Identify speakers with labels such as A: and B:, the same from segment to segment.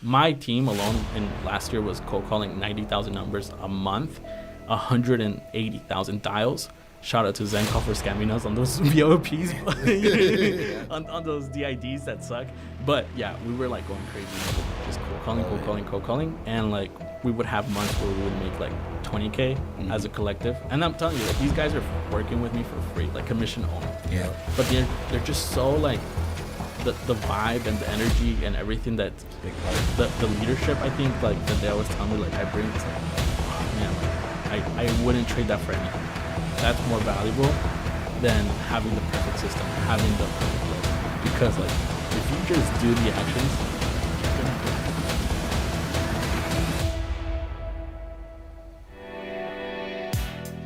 A: My team alone in last year was cold calling 90,000 numbers a month, 180,000 dials. Shout out to Zencall for scamming us on those VOPs, on those DIDs that suck. But yeah, we were like going crazy, just cold calling. And like we would have months where we would make like 20K as a collective. And I'm telling you, like these guys are working with me for free, like commission only.
B: Yeah.
A: But they're just so like, the vibe and the energy and everything that the leadership, I think, like that they always tell me, like I bring, it's like, oh man, like I wouldn't trade that for anything. That's more valuable than having the perfect system, having the perfect flow. Because like if you just do the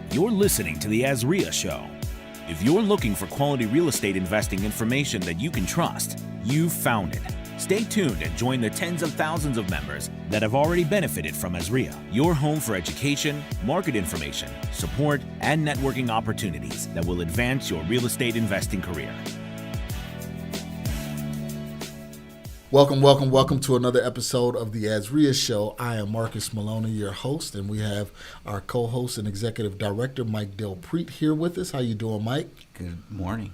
A: actions,
C: you're listening to the Azria Show. If you're looking for quality real estate investing information that you can trust, you've found it. Stay tuned and join the tens of thousands of members that have already benefited from Azria, your home for education, market information, support, and networking opportunities that will advance your real estate investing career.
B: Welcome to another episode of the Azria Show. I am Marcus Maloney, your host, and we have our co-host and executive director, Mike Del Preet, here with us. How you doing, Mike?
D: Good morning.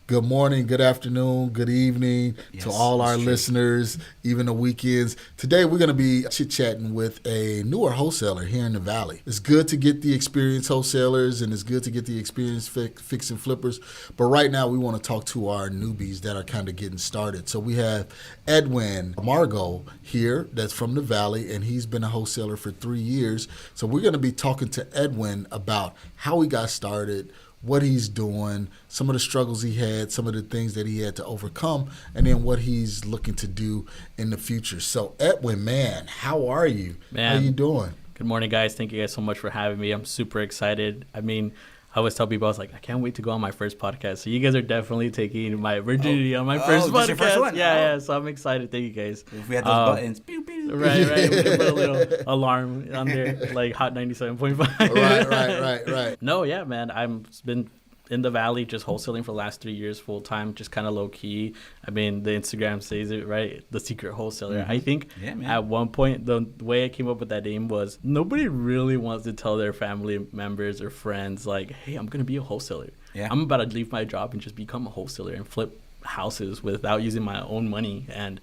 B: Good morning, good afternoon, good evening to all our listeners, even the weekends. Today we're going to be chit-chatting with a newer wholesaler here in the Valley. It's good to get the experienced wholesalers and it's good to get the experienced fix and flippers. But right now we want to talk to our newbies that are kind of getting started. So we have Edwin Camargo here that's from the Valley, and he's been a wholesaler for 3 years. So we're going to be talking to Edwin about how he got started, what he's doing, some of the struggles he had, some of the things that he had to overcome, and then what he's looking to do in the future. So, Edwin, man, how are you?
A: Man,
B: how you doing?
A: Good morning, guys. Thank you guys so much for having me. I'm super excited. I mean, I always tell people, I was like, I can't wait to go on my first podcast. So you guys are definitely taking my virginity on my first podcast.
D: Your first one?
A: Yeah. So I'm excited. Thank you guys.
D: If we had those buttons, pew, pew.
A: Right. We can put a little alarm on there, like Hot 97.5.
B: Right.
A: No, yeah, man. I've been in the Valley just wholesaling for the last 3 years full time, just kind of low key. I mean, the Instagram says it, right? The secret wholesaler. I think at one point, the way I came up with that name was nobody really wants to tell their family members or friends, like, hey, I'm going to be a wholesaler. Yeah. I'm about to leave my job and just become a wholesaler and flip houses without using my own money. And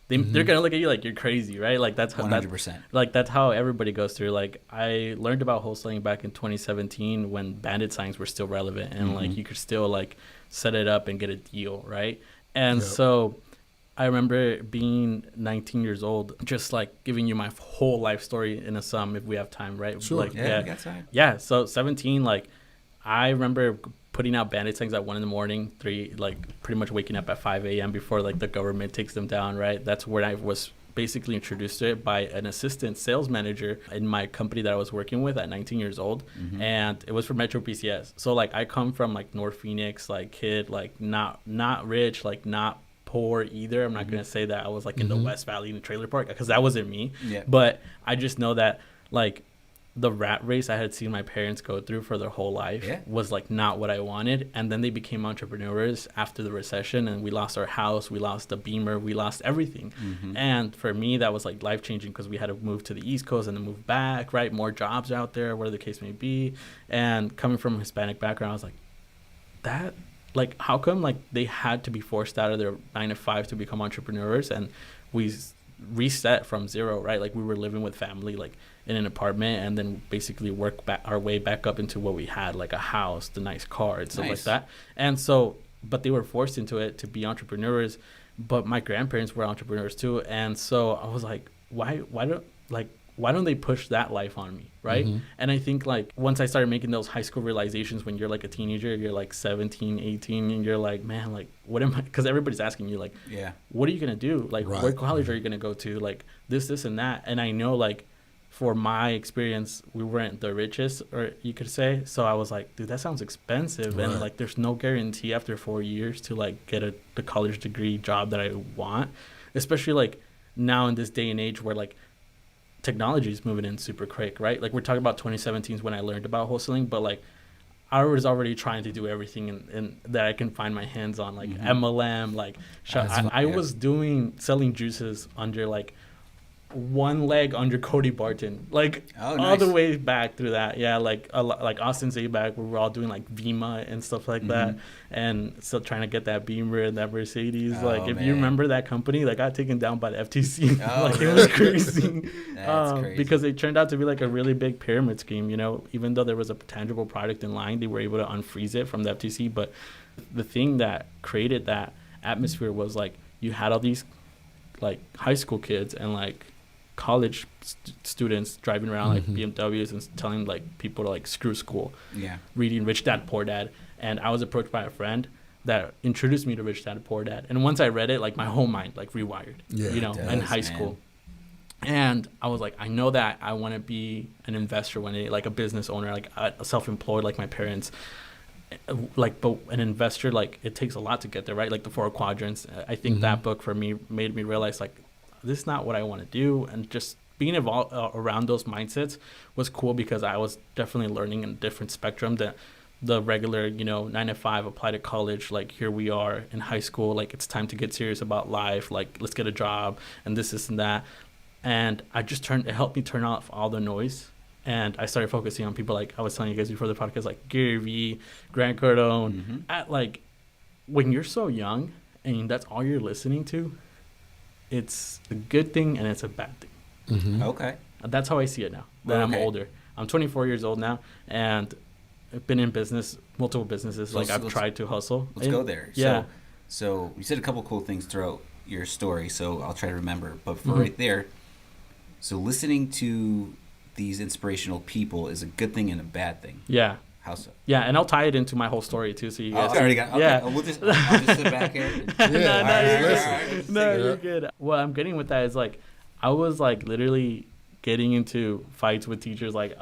A: they're going to look at you like you're crazy, right? Like that's how
D: 100%.
A: That's how everybody goes through. Like I learned about wholesaling back in 2017 when bandit signs were still relevant and like you could still like set it up and get a deal, right? And so I remember being 19 years old, just like giving you my whole life story in a sum if we have time, right?
B: Sure.
A: Like,
D: We got time.
A: Yeah. So 17, like I remember putting out bandit signs at 1 a.m, 3, like pretty much waking up at 5 a.m. before like the government takes them down, right? That's where I was basically introduced to it by an assistant sales manager in my company that I was working with at 19 years old. And it was for Metro PCS. So like I come from like North Phoenix, like kid, like not rich, like not poor either. I'm not going to say that I was like in the West Valley in the trailer park because that wasn't me. Yeah. But I just know that like the rat race I had seen my parents go through for their whole life was like not what I wanted. And then they became entrepreneurs after the recession and we lost our house, we lost the Beamer, we lost everything. And for me, that was like life changing because we had to move to the East Coast and then move back, right? More jobs out there, whatever the case may be. And coming from a Hispanic background, I was like, that, like, how come like they had to be forced out of their 9 to 5 to become entrepreneurs? And we reset from zero, right? Like we were living with family, like in an apartment, and then basically work our way back up into what we had, like a house, the nice car, and stuff like that. And so, but they were forced into it to be entrepreneurs. But my grandparents were entrepreneurs too, and so I was like, why don't they push that life on me, right? And I think like once I started making those high school realizations when you're like a teenager, you're like 17, 18, and you're like, man, like what am I? Because everybody's asking you like, what are you gonna do? Like what college are you gonna go to? Like this and that. And I know like for my experience, we weren't the richest, or you could say. So I was like, dude, that sounds expensive. And like there's no guarantee after 4 years to like get the college degree job that I want, especially like now in this day and age where like technology is moving in super quick, right? Like we're talking about 2017 is when I learned about wholesaling, but like I was already trying to do everything in that I can find my hands on, like MLM, like I was selling juices under like one leg under Cody Barton, like all the way back through that. Yeah, like Austin Zabak, where we're all doing like VEMA and stuff like that, and still trying to get that Beamer and that Mercedes. If you remember that company, that got taken down by the FTC. It was crazy.
D: That's crazy.
A: Because it turned out to be like a really big pyramid scheme. Even though there was a tangible product in line, they were able to unfreeze it from the FTC. But the thing that created that atmosphere was like you had all these like high school kids and like college students driving around like BMWs and telling like people to like screw school.
D: Yeah.
A: Reading Rich Dad Poor Dad. And I was approached by a friend that introduced me to Rich Dad Poor Dad. And once I read it, like my whole mind like rewired. In high school. And I was like, I know that I want to be an investor one day, like a business owner, like self-employed like my parents. Like, but an investor, like it takes a lot to get there, right? Like the 4 quadrants. I think that book for me made me realize like this is not what I want to do. And just being around those mindsets was cool because I was definitely learning in a different spectrum than the regular, 9 to 5, apply to college. Like here we are in high school, like it's time to get serious about life. Like let's get a job and this and that. And it helped me turn off all the noise. And I started focusing on people like I was telling you guys before the podcast, like Gary Vee, Grant Cardone. At like when you're so young and that's all you're listening to, it's a good thing and it's a bad thing.
D: Okay.
A: That's how I see it now that I'm older. I'm 24 years old now, and I've been in business, multiple businesses. I've tried to hustle.
D: Let's go there.
A: Yeah.
D: So you said a couple cool things throughout your story, so I'll try to remember. But for right there, so listening to these inspirational people is a good thing and a bad thing.
A: Yeah.
D: How so?
A: Yeah, and I'll tie it into my whole story too, so you guys.
D: I already got. Okay.
A: Yeah.
D: I'll just sit back here.
A: No, you're good. What I'm getting with that is like, I was like literally getting into fights with teachers. Like,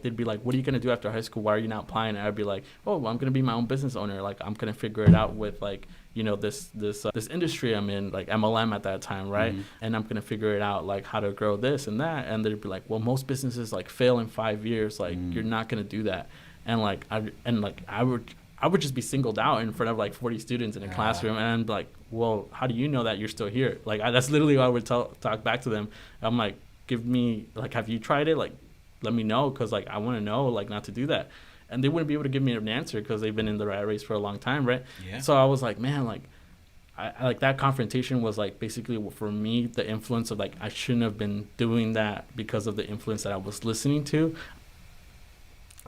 A: they'd be like, "What are you gonna do after high school? Why are you not applying?" And I'd be like, "Oh, well, I'm gonna be my own business owner. Like, I'm gonna figure it out with like." This industry I'm in, like MLM at that time, right? And I'm gonna figure it out, like how to grow this and that. And they'd be like, well, most businesses like fail in 5 years. Like you're not gonna do that. And I would just be singled out in front of like 40 students in a classroom, and I'm like, well, how do you know that you're still here? Like that's literally what I would talk back to them. I'm like, give me like, have you tried it? Like, let me know, because like I want to know like not to do that. And they wouldn't be able to give me an answer because they've been in the rat race for a long time, right?
D: Yeah.
A: So I was like, man, like, I like that confrontation was like basically for me the influence of like I shouldn't have been doing that because of the influence that I was listening to.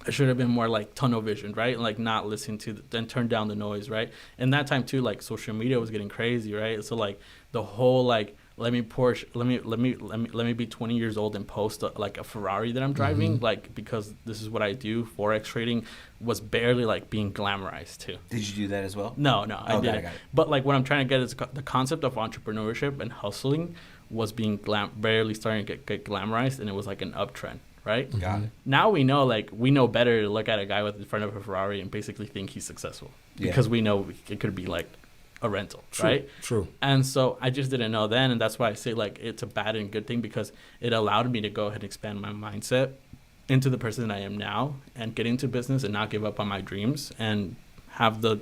A: I should have been more like tunnel vision, right? Like not listening to and turn down the noise, right? And that time too, like social media was getting crazy, right? So like the whole like let me be 20 years old and post like a Ferrari that I'm driving, like because this is what I do. Forex trading was barely like being glamorized too.
D: Did you do that as well?
A: No, I didn't.
D: I got it.
A: But like what I'm trying to get is the concept of entrepreneurship and hustling was being barely starting to get glamorized, and it was like an uptrend, right?
D: Got it.
A: Now we know better to look at a guy with in front of a Ferrari and basically think he's successful because we know it could be like a rental, right?
B: True.
A: And so I just didn't know then, and that's why I say like it's a bad and good thing, because it allowed me to go ahead and expand my mindset into the person I am now and get into business and not give up on my dreams and have the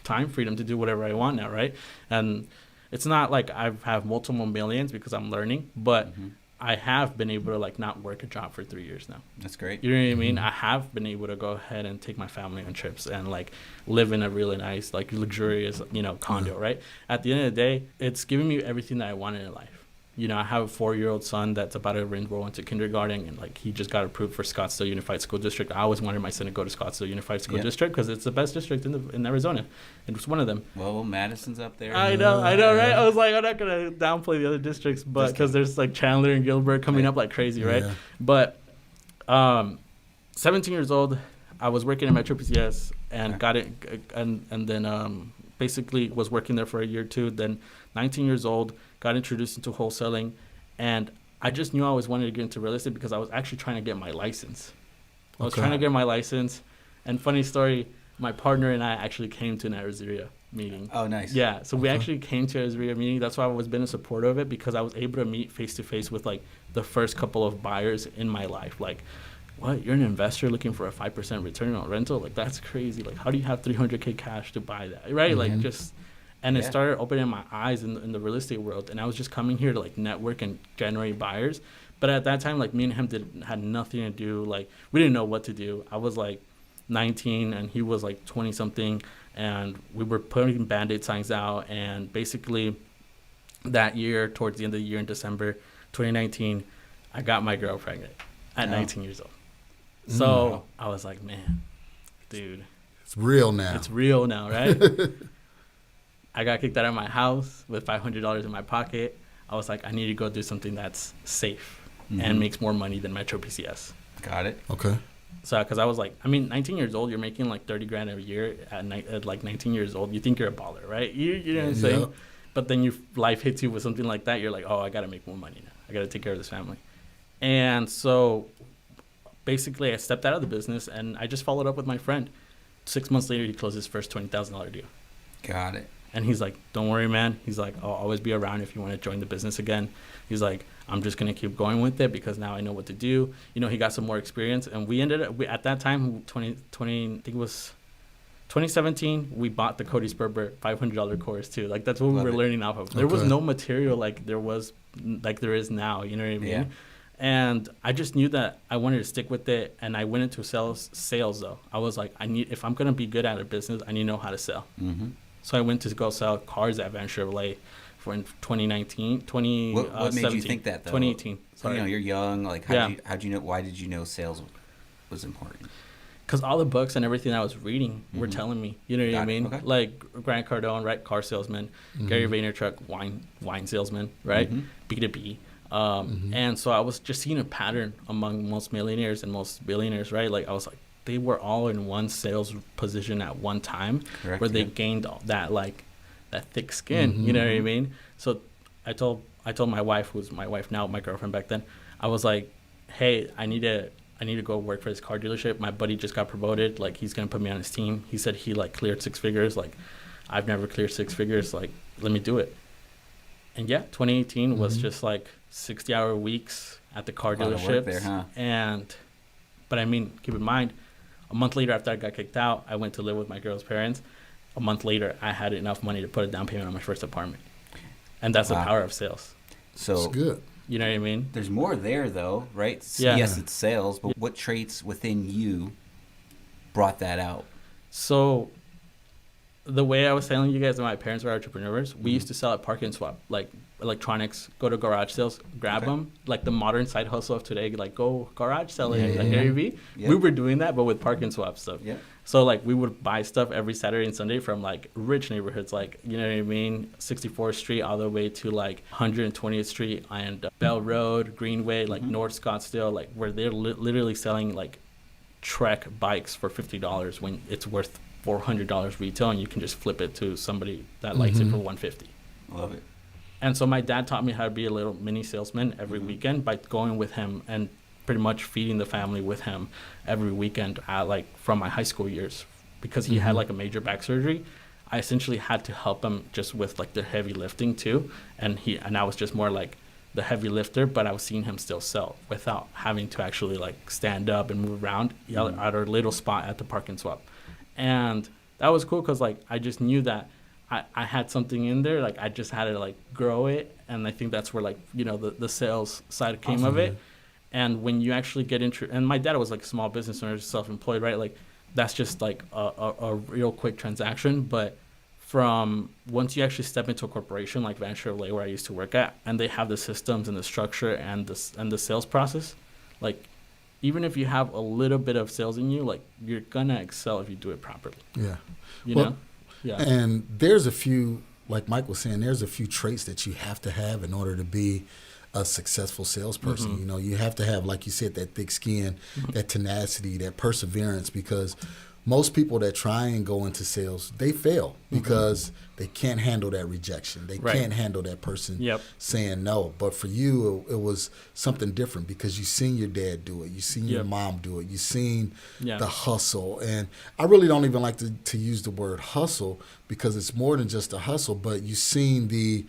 A: time freedom to do whatever I want now, right? And it's not like I have multiple millions because I'm learning, but I have been able to like not work a job for 3 years now.
D: That's great.
A: You know what I mean? I have been able to go ahead and take my family on trips and like live in a really nice, like luxurious, condo, right? At the end of the day, it's giving me everything that I wanted in life. I have a 4-year-old son that's about to enroll into kindergarten, and like he just got approved for Scottsdale Unified School District. I always wanted my son to go to Scottsdale Unified School District because it's the best district in Arizona. It was one of them.
D: Well, Madison's up there.
A: I know, right? I was like, I'm not gonna downplay the other districts, but because there's like Chandler and Gilbert coming up like crazy, right? Yeah. But 17 years old, I was working at Metro PCS and got it, and then basically was working there for a year or two. Then 19 years old, got introduced into wholesaling, and I just knew I always wanted to get into real estate because I was actually trying to get my license. I was trying to get my license, and funny story, my partner and I actually came to an Arizona meeting.
D: Oh, nice.
A: Yeah, so we actually came to an Arizona meeting. That's why I was been a supporter of it, because I was able to meet face-to-face with like the first couple of buyers in my life. Like, what? You're an investor looking for a 5% return on rental? Like, that's crazy. Like, how do you have $300K cash to buy that? Right? Like, just... And it started opening my eyes in the real estate world. And I was just coming here to like network and generate buyers. But at that time, like me and him had nothing to do. Like we didn't know what to do. I was like 19 and he was like 20 something. And we were putting Band-Aid signs out. And basically that year, towards the end of the year in December 2019, I got my girl pregnant at 19 years old. So I was like, man, dude.
B: It's real now.
A: It's real now, right? I got kicked out of my house with $500 in my pocket. I was like, I need to go do something that's safe and makes more money than Metro PCS.
D: Got it.
B: Okay.
A: So, because I was like, I mean, 19 years old, you're making like 30 grand a year at like 19 years old. You think you're a baller, right? You know what I'm saying?
B: Yep.
A: But then life hits you with something like that. You're like, oh, I got to make more money now. I got to take care of this family. And so basically I stepped out of the business and I just followed up with my friend. 6 months later, he closed his first $20,000 deal.
D: Got it.
A: And he's like, don't worry, man. He's like, I'll always be around if you want to join the business again. He's like, I'm just going to keep going with it because now I know what to do. You know, he got some more experience. And we ended up, at that time, 2020, I think it was 2017, we bought the Cody Sperber $500 course too. Like, that's what we were learning off of. There was no material like there is now. You know what I mean?
D: Yeah.
A: And I just knew that I wanted to stick with it. And I went into sales though. I was like, if I'm going to be good at a business, I need to know how to sell. Mm-hmm. So I went to go sell cars at Van Chevrolet for in 2019,
D: What made you think that, though?
A: 2018. Sorry.
D: You know, you're young. Like, how'd you know? Why did you know sales was important?
A: Because all the books and everything I was reading were telling me. You know what I mean?
D: Okay.
A: Like Grant Cardone, right? Car salesman. Gary Vaynerchuk, wine salesman, right? B2B. And so I was just seeing a pattern among most millionaires and most billionaires, right? Like I was like, they were all in one sales position at one time. Correct, where they gained all that that thick skin. You know what I mean? So I told my wife, who's my wife now, my girlfriend back then, I was like, hey, I need to go work for this car dealership. My buddy just got promoted. Like, he's gonna put me on his team. He said he like cleared 6 figures. Like, I've never cleared 6 figures. Like, let me do it. And yeah, 2018 was just like 60-hour weeks at the car dealerships.
D: There, huh?
A: But I mean, keep in mind, a month later after I got kicked out, I went to live with my girl's parents. A month later, I had enough money to put a down payment on my first apartment. And that's the power of sales.
D: So
B: it's good.
A: You know what I mean?
D: There's more there, though, right?
A: Yeah.
D: Yes, it's sales, but what traits within you brought that out?
A: So the way I was telling you guys that my parents were entrepreneurs, we used to sell at Park and Swap, like electronics, go to garage sales, grab them, like the modern side hustle of today, like go garage selling, like Gary Vee. Yeah. We were doing that, but with Park and Swap stuff. Yeah. So like we would buy stuff every Saturday and Sunday from like rich neighborhoods, like, you know what I mean, 64th Street all the way to like 120th Street and Bell Road, Greenway, like North Scottsdale, like where they're literally selling like Trek bikes for $50 when it's worth $400 retail, and you can just flip it to somebody that likes it for $150.
D: Love it.
A: And so my dad taught me how to be a little mini salesman every weekend by going with him and pretty much feeding the family with him every weekend from my high school years. Because he had like a major back surgery, I essentially had to help him just with like the heavy lifting too. And I was just more like the heavy lifter, but I was seeing him still sell without having to actually like stand up and move around at our little spot at the Park and Swap. And that was cool because like I just knew that I had something in there. Like I just had to like grow it, and I think that's where like, you know, the sales side came of it. And when you actually get and my dad was like a small business owner, self-employed, right? Like that's just like a real quick transaction. But from once you actually step into a corporation like Van Chevrolet, where I used to work at, and they have the systems and the structure and the sales process, like even if you have a little bit of sales in you, like you're gonna excel if you do it properly. Yeah. You know? Yeah.
B: And there's a few, like Mike was saying, there's a few traits that you have to have in order to be a successful salesperson. You know, you have to have, like you said, that thick skin, that tenacity, that perseverance, because most people that try and go into sales, they fail because they can't handle that rejection. They can't handle that person saying no. But for you, it was something different because you seen your dad do it. You seen your mom do it. You seen the hustle. And I really don't even like to use the word hustle because it's more than just a hustle, but you seen the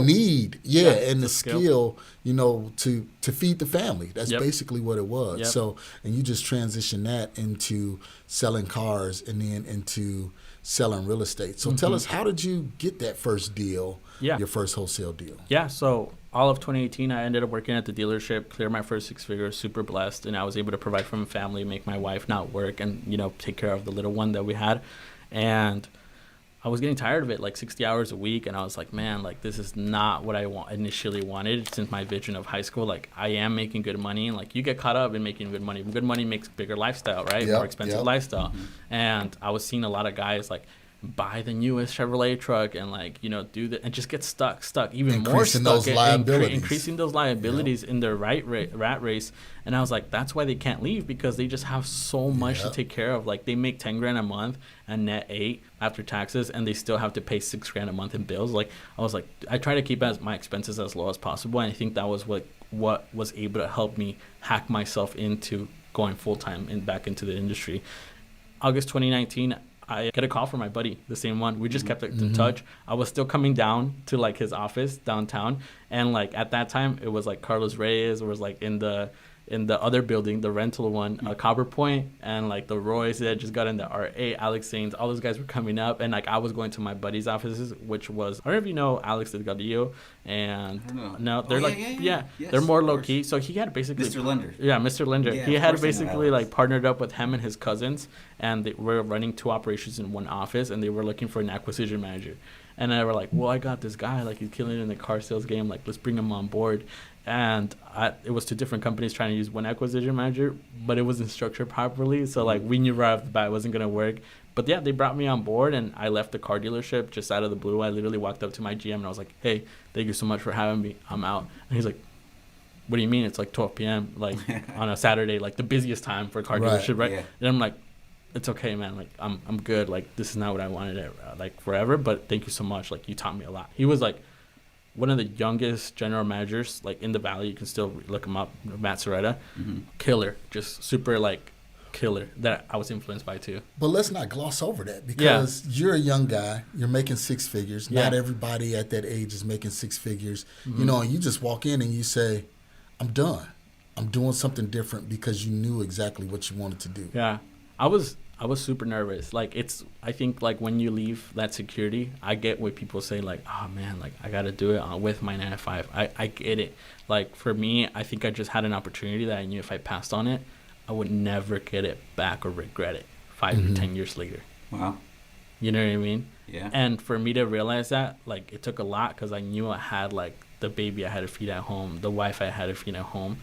B: need, and the skill, you know, to feed the family. That's basically what it was. So, and you just transition that into selling cars and then into selling real estate. So tell us, how did you get that first deal, your first wholesale deal?
A: Yeah, so all of 2018, I ended up working at the dealership, cleared my first 6 figures, super blessed, and I was able to provide for my family, make my wife not work, and, take care of the little one that we had. And I was getting tired of it, like 60 hours a week, and I was like, man, like this is not what I initially wanted since my vision of high school. Like I am making good money, and like you get caught up in making good money. Good money makes bigger lifestyle, right? More expensive lifestyle. And I was seeing a lot of guys like buy the newest Chevrolet truck and like, do that and just get stuck even
B: increasing
A: more stuck.
B: Increasing
A: those liabilities in their rat race. And I was like, that's why they can't leave, because they just have so much to take care of. Like they make 10 grand a month and net 8 after taxes, and they still have to pay 6 grand a month in bills. Like I was like, I try to keep my expenses as low as possible. And I think that was what was able to help me hack myself into going full time and back into the industry. August 2019, I get a call from my buddy, the same one. We just kept in touch. I was still coming down to like his office downtown, and like at that time it was like Carlos Reyes was like in the other building, the rental one, Copper Point, and like the Royce that just got into R8, Alex Sainz, all those guys were coming up, and like I was going to my buddy's offices, which was, I don't know if you know Alex Delgadillo, and no, they're yes, they're more low key. So he had basically
D: Mr. Lender.
A: Yeah, Mr. Lender. He had basically like partnered up with him and his cousins, and they were running 2 operations in one office, and they were looking for an acquisition manager. And I were like, well, I got this guy, like he's killing it in the car sales game, like let's bring him on board. And it was 2 different companies trying to use one acquisition manager, but it wasn't structured properly. So like we knew right off the bat it wasn't going to work. But yeah, they brought me on board, and I left the car dealership just out of the blue. I literally walked up to my GM and I was like, hey, thank you so much for having me. I'm out. And he's like, what do you mean? It's like 12 p.m. like on a Saturday, like the busiest time for a car dealership, right? Yeah. And I'm like, it's okay, man. Like I'm good. Like this is not what I wanted like forever, but thank you so much. Like you taught me a lot. He was like one of the youngest general managers like in the Valley. You can still look him up, Matt Soretta. Killer, just super like killer that I was influenced by too.
B: But let's not gloss over that, because you're a young guy, you're making 6 figures. Not everybody at that age is making 6 figures. And you just walk in and you say, I'm done. I'm doing something different, because you knew exactly what you wanted to do.
A: Yeah. I was super nervous. Like I think like when you leave that security, I get what people say like, oh man, like I got to do it with my 9 to 5. I get it. Like for me, I think I just had an opportunity that I knew if I passed on it, I would never get it back or regret it 5 or 10 years later.
D: Wow.
A: You know what I mean?
D: Yeah.
A: And for me to realize that, like it took a lot, because I knew I had like the baby I had to feed at home, the wife I had to feed at home,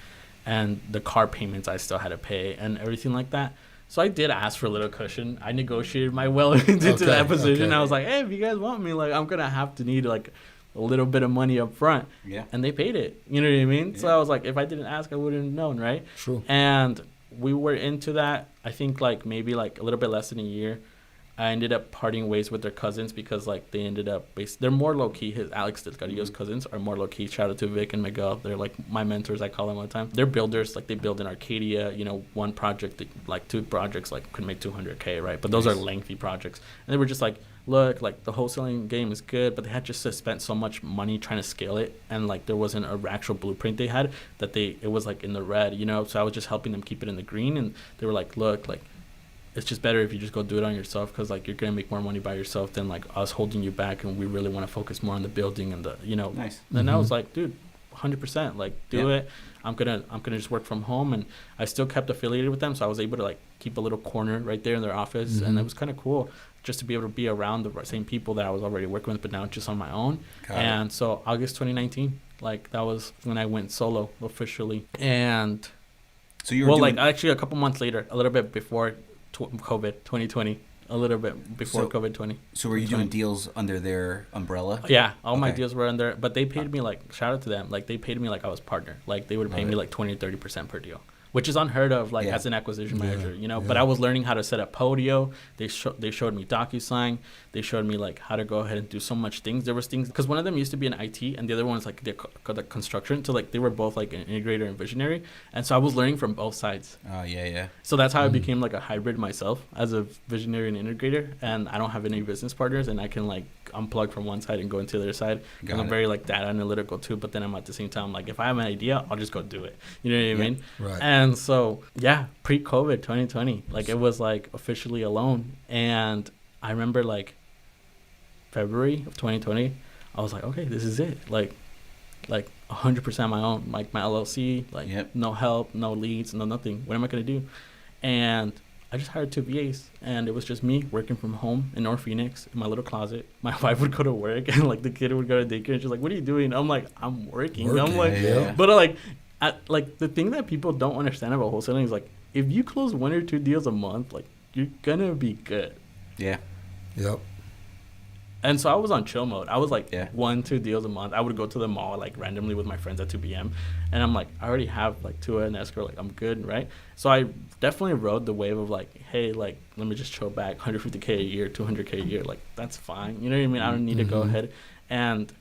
A: and the car payments I still had to pay and everything like that. So I did ask for a little cushion. I negotiated my way into that position. I was like, hey, if you guys want me, like I'm going to need like a little bit of money up front.
D: Yeah.
A: And they paid it. You know what I mean? Yeah. So I was like, if I didn't ask, I wouldn't have known, right?
B: True.
A: And we were into that, I think like maybe like a little bit less than a year. I ended up parting ways with their cousins, because like they ended up they're more low key. His Alex Delgadillo's cousins are more low key. Shout out to Vic and Miguel. They're like my mentors, I call them all the time. They're builders. Like they build in Arcadia, one project, like 2 projects like could make $200K, right? But those are lengthy projects. And they were just like, look, like the wholesaling game is good, but they had just spent so much money trying to scale it, and like there wasn't an actual blueprint they had, that it was like in the red, So I was just helping them keep it in the green, and they were like, look, like it's just better if you just go do it on yourself, because like you're gonna make more money by yourself than like us holding you back, and we really want to focus more on the building and the
D: Nice.
A: And I was like, dude, 100%, like do it. I'm gonna just work from home, and I still kept affiliated with them, so I was able to like keep a little corner right there in their office, and it was kind of cool just to be able to be around the same people that I was already working with, but now just on my own. And so August 2019, like that was when I went solo officially. And
D: so you were
A: like actually a couple months later, a little bit before COVID 2020, a little bit before COVID 20.
D: So were you doing deals under their umbrella?
A: Yeah, all my deals were under, but they paid me like, shout out to them, like they paid me like I was partner. Like they would pay me like 20 to 30% per deal, which is unheard of, like as an acquisition manager, But I was learning how to set up Podio. They showed me DocuSign. They showed me like how to go ahead and do so much things. There was things, because one of them used to be an IT, and the other one's like the construction. So like they were both like an integrator and visionary, and so I was learning from both sides.
D: Oh yeah.
A: So that's how I became like a hybrid myself as a visionary and integrator. And I don't have any business partners, and I can like unplug from one side and go into the other side. And I'm very like data analytical too, but then I'm at the same time like, if I have an idea, I'll just go do it. You know what I mean?
B: Right.
A: And so pre-COVID 2020, like it was like officially alone, and I remember like February of 2020, I was like, okay, this is it. Like 100% my own, like my LLC, like no help, no leads, no nothing. What am I going to do? And I just hired 2 VAs, and it was just me working from home in North Phoenix in my little closet. My wife would go to work, and like the kid would go to daycare, and she's like, what are you doing? I'm like, I'm working. I'm like, but like the thing that people don't understand about wholesaling is like, if you close 1 or 2 deals a month, like you're going to be good.
D: Yeah.
B: Yep.
A: And so I was on chill mode. I was like 1, 2 deals a month. I would go to the mall like randomly with my friends at 2 p.m. And I'm like, I already have like 2 in escrow. Like I'm good, right? So I definitely rode the wave of like, hey, like let me just chill back, 150K a year, 200K a year. Like that's fine. You know what I mean? I don't need to go ahead. And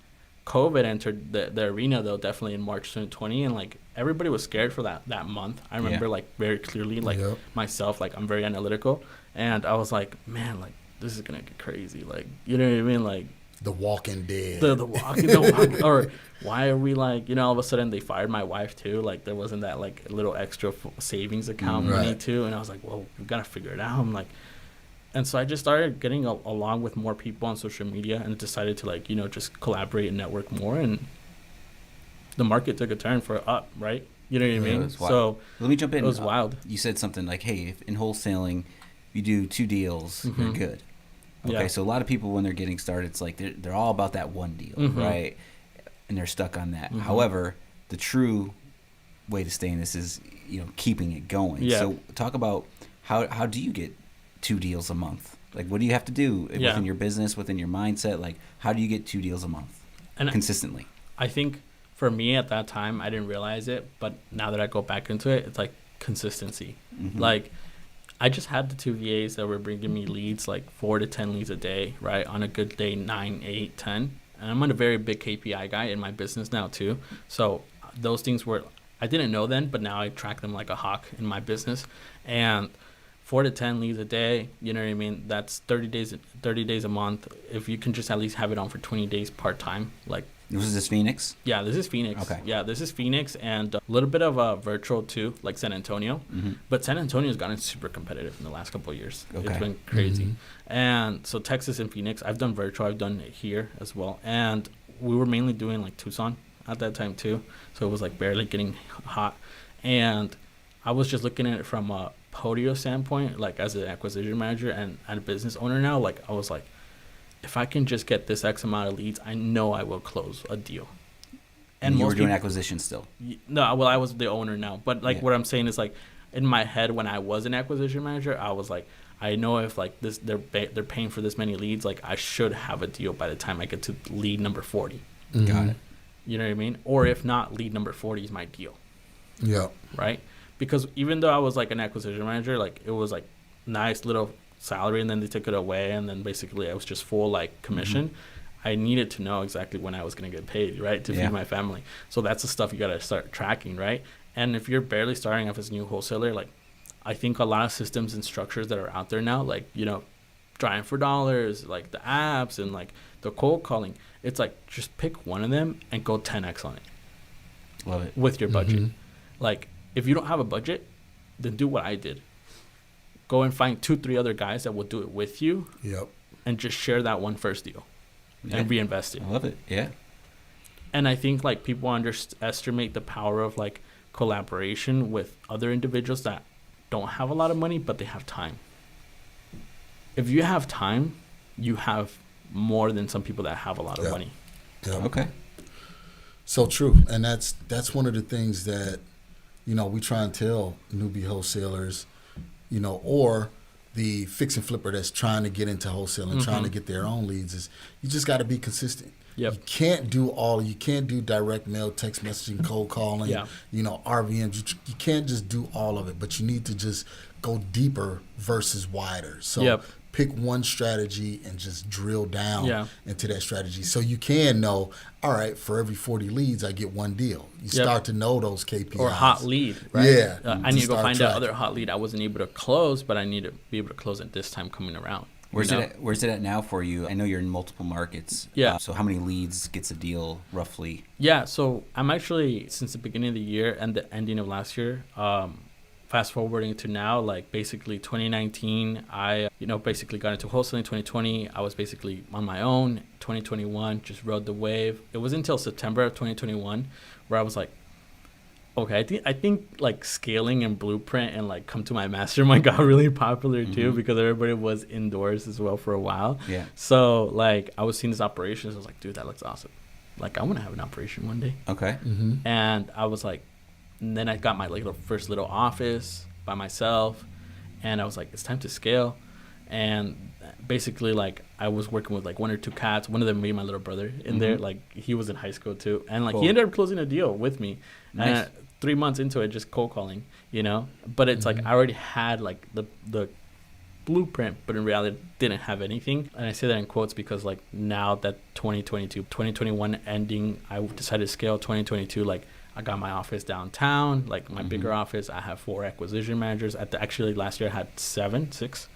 A: COVID entered the arena though, definitely in March 2020. And like everybody was scared for that month. I remember like very clearly, like myself, like I'm very analytical. And I was like, man, like, this is gonna get crazy, like, you know what I mean, like
B: The Walking Dead.
A: The walking, or why are we like, you know, all of a sudden they fired my wife too, like there wasn't that like little extra savings account money too, and I was like, well, we gotta figure it out. I'm like, and so I just started getting along with more people on social media, and decided to like, you know, just collaborate and network more, and the market took a turn for up, right? You know what I mean? So
D: let me jump in.
A: It was wild.
D: You said something like, hey, if in wholesaling you do 2 deals, you're good. Okay, so a lot of people when they're getting started, it's like they're all about that one deal, right? And they're stuck on that. However, the true way to stay in this is, you know, keeping it going. Yeah. So talk about how do you get 2 deals a month? Like, what do you have to do within your business, within your mindset? Like, how do you get 2 deals a month consistently?
A: I think for me at that time, I didn't realize it, but now that I go back into it, it's like consistency. Like, I just had the 2 VAs that were bringing me leads, like 4 to 10 leads a day, right? On a good day, 9, 8, 10. And I'm a very big KPI guy in my business now too. So those things were, I didn't know then, but now I track them like a hawk in my business. And 4 to 10 leads a day, you know what I mean? That's 30 days a month. If you can just at least have it on for 20 days part-time, like.
D: Was this Phoenix?
A: Yeah, this is Phoenix.
D: Okay.
A: Yeah, this is Phoenix, and a little bit of virtual too, like San Antonio. But San Antonio's gotten super competitive in the last couple of years. Okay. It's been crazy. And so Texas and Phoenix, I've done virtual, I've done it here as well. And we were mainly doing like Tucson at that time too. So it was like barely getting hot. And I was just looking at it from a Podio standpoint, like as an acquisition manager and a business owner now, like I was like, if I can just get this X amount of leads, I know I will close a deal.
D: And you were doing acquisition still?
A: No, well, I was the owner now. But like what I'm saying is like in my head when I was an acquisition manager, I was like, I know if like this they're paying for this many leads, like I should have a deal by the time I get to lead number 40.
D: Got it.
A: You know what I mean? Or if not, lead number 40 is my deal.
B: Yeah.
A: Right? Because even though I was like an acquisition manager, like it was like nice little salary, and then they took it away, and then basically I was just full like commission. I needed to know exactly when I was going to get paid, right, to feed my family. So that's the stuff you got to start tracking, right? And if you're barely starting off as a new wholesaler, like I think a lot of systems and structures that are out there now, like, you know, Trying for Dollars, like the apps and like the cold calling, it's like just pick one of them and go 10x on it.
D: Love it.
A: With your budget. Like if you don't have a budget, then do what I did. Go and find 2-3 other guys that will do it with you.
B: Yep. And
A: just share that one first deal and reinvest it.
D: I love it. Yeah.
A: And I think like people underestimate the power of like collaboration with other individuals that don't have a lot of money, but they have time. If you have time, you have more than some people that have a lot of money.
B: Yeah.
D: Okay.
B: So true. And that's one of the things that, you know, we try and tell newbie wholesalers, you know, or the fix and flipper that's trying to get into wholesaling, trying to get their own leads, is you just got to be consistent. Yep. You can't do direct mail, text messaging, cold calling, you know, RVMs. You can't just do all of it, but you need to just go deeper versus wider. So pick one strategy and just drill down into that strategy. So you can know, all right, for every 40 leads, I get one deal. You start to know those KPIs.
A: Or hot lead, right?
B: Yeah.
A: I need to go find that other hot lead I wasn't able to close, but I need to be able to close it this time coming around.
D: Where's it at now for you? I know you're in multiple markets.
A: Yeah.
D: So how many leads gets a deal roughly?
A: Yeah. So I'm actually, since the beginning of the year and the ending of last year, fast forwarding to now, like basically 2019, I, basically got into wholesaling. 2020, I was basically on my own. 2021, just rode the wave. It was until September of 2021 where I was like, okay, I think like scaling and blueprint and like come to my mastermind got really popular too, because everybody was indoors as well for a while.
D: Yeah.
A: So like I was seeing this operations. I was like, dude, that looks awesome. Like I want to have an operation one day.
D: Okay.
A: And I was like, and then I got my like first little office by myself, and I was like, it's time to scale. And basically, like I was working with like 1 or 2 cats. One of them being my little brother in there. Like he was in high school too, and like he ended up closing a deal with me.
D: Nice.
A: And 3 months into it, just cold calling, But it's like I already had like the blueprint, but in reality didn't have anything. And I say that in quotes because like now that 2021 ending, I decided to scale. 2022, like I got my office downtown, like my bigger office. I have 4 acquisition managers. Actually last year I had 6.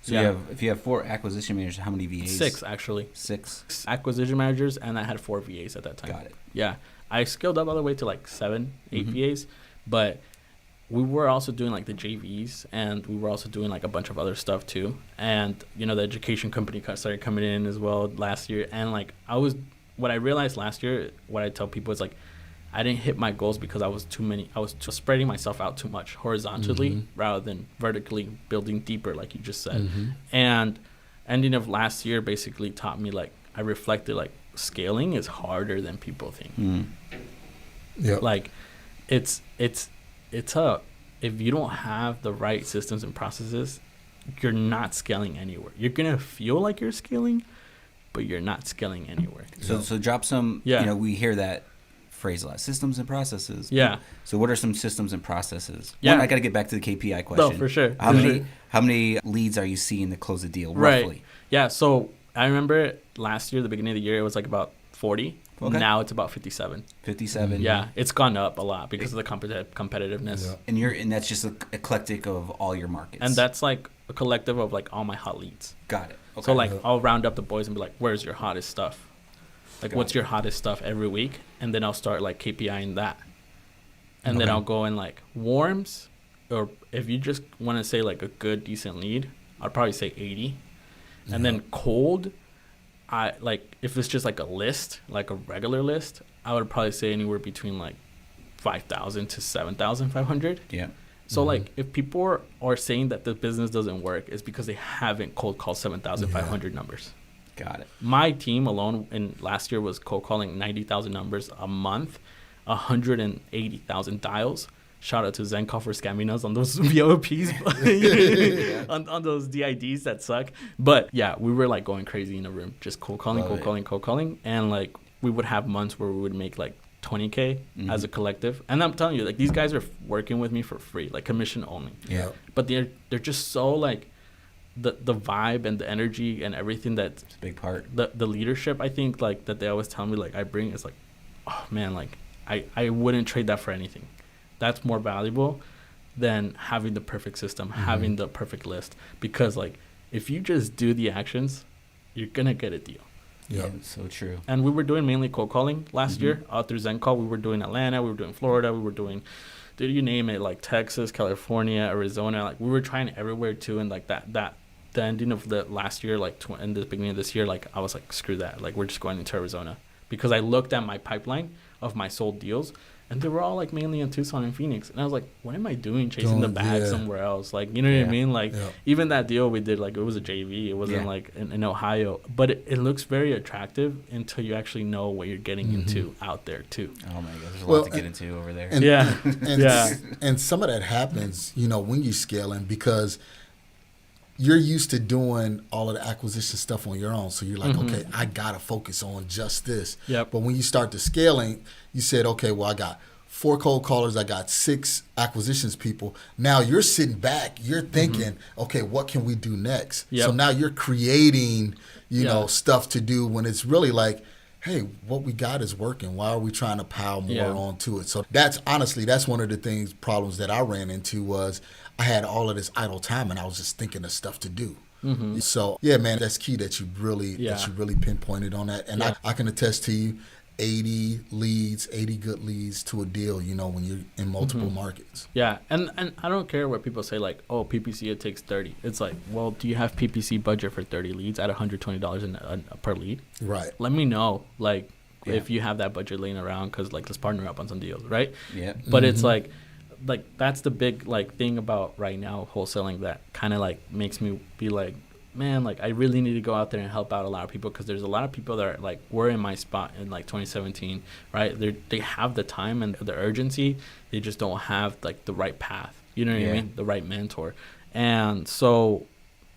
D: So if you have 4 acquisition managers, how many VAs?
A: 6 actually.
D: 6
A: acquisition managers, and I had 4 VAs at that time.
D: Got it.
A: Yeah, I scaled up all the way to like 7, 8 VAs, but we were also doing like the JVs, and we were also doing like a bunch of other stuff too. And the education company started coming in as well last year. And like what I realized last year, what I tell people is like, I didn't hit my goals because I was just spreading myself out too much horizontally rather than vertically building deeper, like you just said. And ending of last year basically taught me, like, I reflected, like, scaling is harder than people think. Like if you don't have the right systems and processes, you're not scaling anywhere. You're going to feel like you're scaling, but you're not scaling anywhere.
D: So drop some, we hear that phrase a lot, systems and processes.
A: Yeah.
D: So what are some systems and processes?
A: Yeah.
D: One, I got to get back to the KPI question.
A: No, for sure.
D: How many leads are you seeing to close a deal, roughly?
A: Right. Yeah. So I remember last year, the beginning of the year, it was like about 40. Okay. Now it's about 57.
D: 57.
A: Yeah. It's gone up a lot because of the competitiveness.
D: Yeah. And that's just eclectic of all your markets.
A: And that's like a collective of like all my hot leads.
D: Got it. Okay.
A: So like I'll round up the boys and be like, where's your hottest stuff? Like, what's your hottest stuff every week? And then I'll start, like, KPIing that. And then I'll go in, like, warms. Or if you just want to say, like, a good, decent lead, I'd probably say 80. And then cold, if it's just, like, a list, like a regular list, I would probably say anywhere between, like, 5,000 to 7,500.
D: Yeah.
A: So, like, if people are saying that the business doesn't work, it's because they haven't cold called 7,500 numbers.
D: Got it.
A: My team alone in last year was cold calling 90,000 numbers a month, 180,000 dials. Shout out to Zencall for scamming us on those VOPs, on those DIDs that suck. But yeah, we were like going crazy in a room, just cold calling. And like we would have months where we would make like 20K as a collective. And I'm telling you, like these guys are working with me for free, like commission only.
B: Yeah.
A: But they're just so like, the vibe and the energy and everything that's
D: a big part.
A: The leadership, I think, like that they always tell me like I bring is like, oh man, like I wouldn't trade that for anything. That's more valuable than having the perfect system, having the perfect list. Because like if you just do the actions, you're gonna get a deal.
D: Yeah, so true.
A: And we were doing mainly cold calling last year through Zencall. We were doing Atlanta, we were doing Florida, we were doing, dude, you name it, like Texas, California, Arizona. Like we were trying everywhere too. And like the ending of the last year, like in the beginning of this year, like I was like, screw that. Like we're just going into Arizona, because I looked at my pipeline of my sold deals, and they were all like mainly in Tucson and Phoenix. And I was like, what am I doing chasing the bag somewhere else? Like, you know what I mean? Like even that deal we did, like it was a JV. It wasn't like in Ohio, but it looks very attractive until you actually know what you're getting into out there too.
D: Oh my God, there's a lot to get into over there.
B: And, and some of that happens, when you're scaling, because you're used to doing all of the acquisition stuff on your own. So you're like, okay, I got to focus on just this.
A: Yep.
B: But when you start to scaling, you said, okay, well, I got 4 cold callers. I got 6 acquisitions people. Now you're sitting back. You're thinking, okay, what can we do next?
A: Yep.
B: So now you're creating, know, stuff to do when it's really like, hey, what we got is working. Why are we trying to pile more onto it? So that's one of the problems that I ran into was I had all of this idle time and I was just thinking of stuff to do. So yeah, man, that's key that you really pinpointed on that. And I can attest to you, 80 leads, 80 good leads to a deal, you know, when you're in multiple markets.
A: Yeah, and I don't care what people say, like, oh, PPC, it takes 30. It's like, well, do you have PPC budget for 30 leads at $120 per lead?
B: Right.
A: Let me know, like, if you have that budget laying around, because, like, let's partner up on some deals, right?
D: Yeah.
A: But it's like that's the big, like, thing about right now wholesaling that kind of, like, makes me be like, man, like, I really need to go out there and help out a lot of people, because there's a lot of people that are, like, were in my spot in, like, 2017, right? They have the time and the urgency. They just don't have, like, the right path. You know what I mean? The right mentor. And so,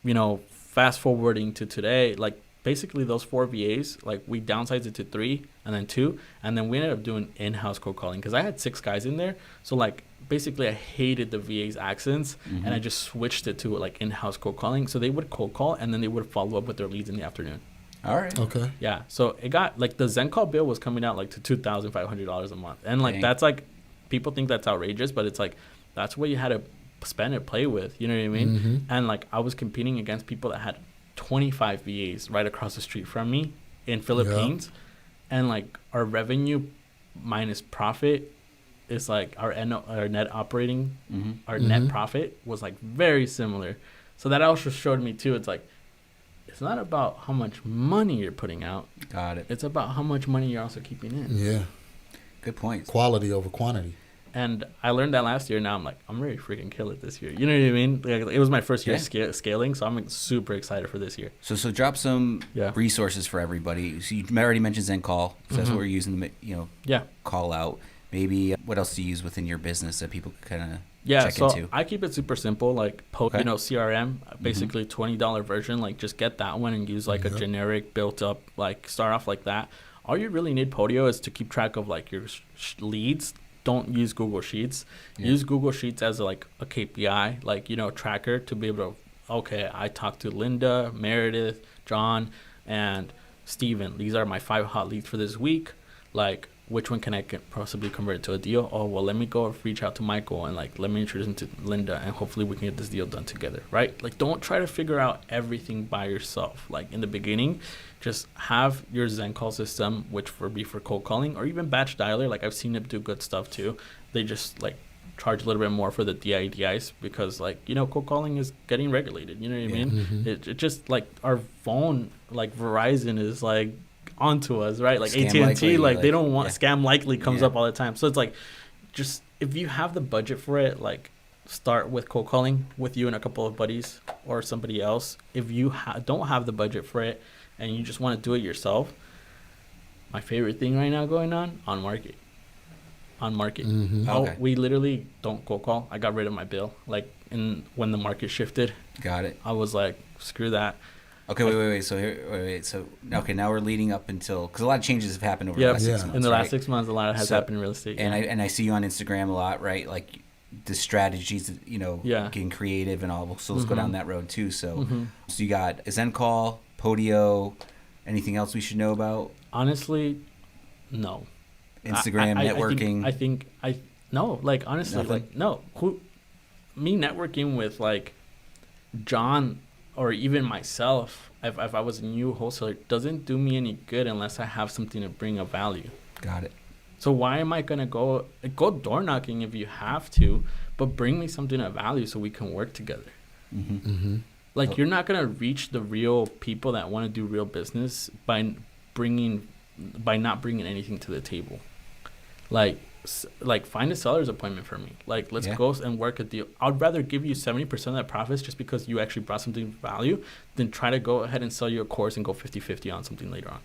A: you know, fast forwarding to today, like, basically those 4 VAs, like, we downsized it to 3 and then 2. And then we ended up doing in-house cold calling, because I had 6 guys in there. So, like, basically I hated the VA's accents, and I just switched it to, like, in-house cold calling. So they would cold call, and then they would follow up with their leads in the afternoon.
D: All right.
B: Okay.
A: Yeah. So it got, like, the Zen call bill was coming out, like, to $2,500 a month. And, like,
D: Dang.
A: that's, like, people think that's outrageous, but it's, like, that's what you had to spend and play with. You know what I mean? And, like, I was competing against people that had 25 VAs right across the street from me in Philippines. And, like, our revenue minus profit is, like, our net operating, our net profit was, like, very similar. So that also showed me too, it's like, it's not about how much money you're putting out.
D: Got it.
A: It's about how much money you're also keeping in.
B: Yeah.
D: Good point.
B: Quality over quantity.
A: And I learned that last year. Now I'm like, I'm ready to freaking kill it this year. You know what I mean? Like, it was my first year scaling, so I'm, like, super excited for this year.
D: So drop some resources for everybody. So you already mentioned Zen Call. So that's what we're using to, call out. Maybe what else do you use within your business that people can kind of check into?
A: I keep it super simple, like CRM, basically $20 version. Like, just get that one and use, like, a generic built up, like, start off like that. All you really need, Podio, is to keep track of, like, your leads. Don't use Google Sheets. Use Google Sheets as, like, a KPI, like, you know, tracker to be able to, okay, I talked to Linda, Meredith, John, and Steven. These are my 5 hot leads for this week. Like, which one can I possibly convert to a deal? Oh, well, let me go reach out to Michael and, like, let me introduce him to Linda, and hopefully we can get this deal done together, right? Like, don't try to figure out everything by yourself. Like, in the beginning, just have your Zen call system, which would be for cold calling, or even batch dialer. Like, I've seen it do good stuff too. They just, like, charge a little bit more for the DIs because, like, you know, cold calling is getting regulated. You know what I mean? It just, like, our phone, like, Verizon is, like, onto us, right? Like,
D: Scam
A: AT&T,
D: likely,
A: like, they don't want
D: scam
A: likely comes up all the time. So it's like, just, if you have the budget for it, like, start with cold calling with you and a couple of buddies or somebody else. If you don't have the budget for it and you just want to do it yourself, my favorite thing right now going on market.
D: Okay.
A: We literally don't cold call. I got rid of my bill. Like, when the market shifted,
D: Got it.
A: I was like, screw that.
D: Okay, wait. So now we're leading up until, because a lot of changes have happened over the last 6 months.
A: In the last 6 months, a lot has happened in real estate.
D: And I see you on Instagram a lot, right? Like, the strategies, you know, getting creative and all. So let's go down that road too. So, so you got a Zen Call, Podio. Anything else we should know about?
A: Honestly, no.
D: Instagram, networking.
A: Honestly,
D: Nothing?
A: like, no. Me networking with, like, John or even myself, if I was a new wholesaler, doesn't do me any good unless I have something to bring of value.
D: Got it.
A: So why am I going to go door knocking if you have to, but bring me something of value so we can work together? Like, you're not going to reach the real people that want to do real business by not bringing anything to the table. Like, find a seller's appointment for me. Like, let's go and work a deal. I'd rather give you 70% of that profits just because you actually brought something of value than try to go ahead and sell you a course and go 50-50 on something later on.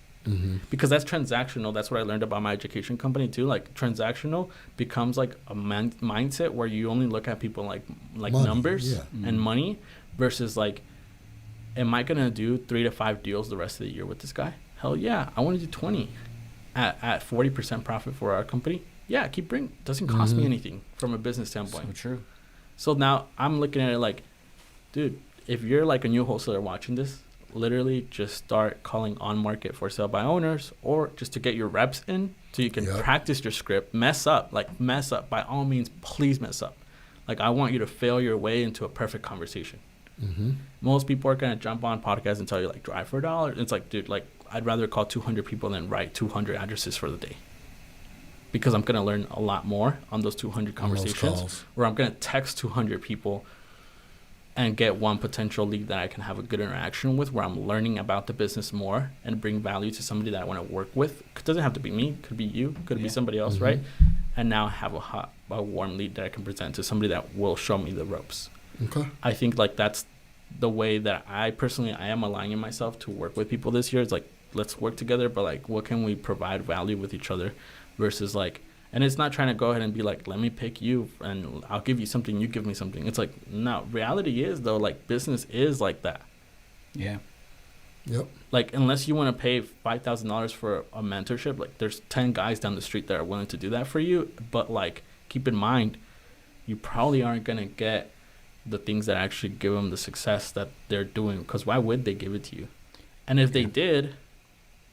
A: Because that's transactional. That's what I learned about my education company too. Like, transactional becomes like a mindset where you only look at people like money, numbers and money versus, like, am I gonna do 3 to 5 deals the rest of the year with this guy? Hell yeah, I want to do 20 at 40% profit for our company. Yeah, keep bringing. Doesn't cost me anything from a business standpoint.
D: So true.
A: So now I'm looking at it like, dude, if you're like a new wholesaler watching this, literally just start calling on market for sale by owners, or just to get your reps in so you can practice your script. Mess up by all means. Please mess up. Like, I want you to fail your way into a perfect conversation. Most people are gonna jump on podcasts and tell you, like, drive for $1. It's like, dude, like, I'd rather call 200 people than write 200 addresses for the day, because I'm going to learn a lot more on those 200 conversations, where I'm going to text 200 people and get one potential lead that I can have a good interaction with, where I'm learning about the business more and bring value to somebody that I want to work with. It doesn't have to be me. It could be you. It could be somebody else, right? And now I have a warm lead that I can present to somebody that will show me the ropes.
B: Okay.
A: I think like that's the way that I am aligning myself to work with people this year. It's like, let's work together, but like, what can we provide value with each other versus like, and it's not trying to go ahead and be like, let me pick you and I'll give you something, you give me something. It's like, no, reality is though, like business is like that.
D: Yeah.
B: Yep.
A: Like, unless you want to pay $5,000 for a mentorship, like there's 10 guys down the street that are willing to do that for you. But like, keep in mind, you probably aren't going to get the things that actually give them the success that they're doing, because why would they give it to you? And if they did,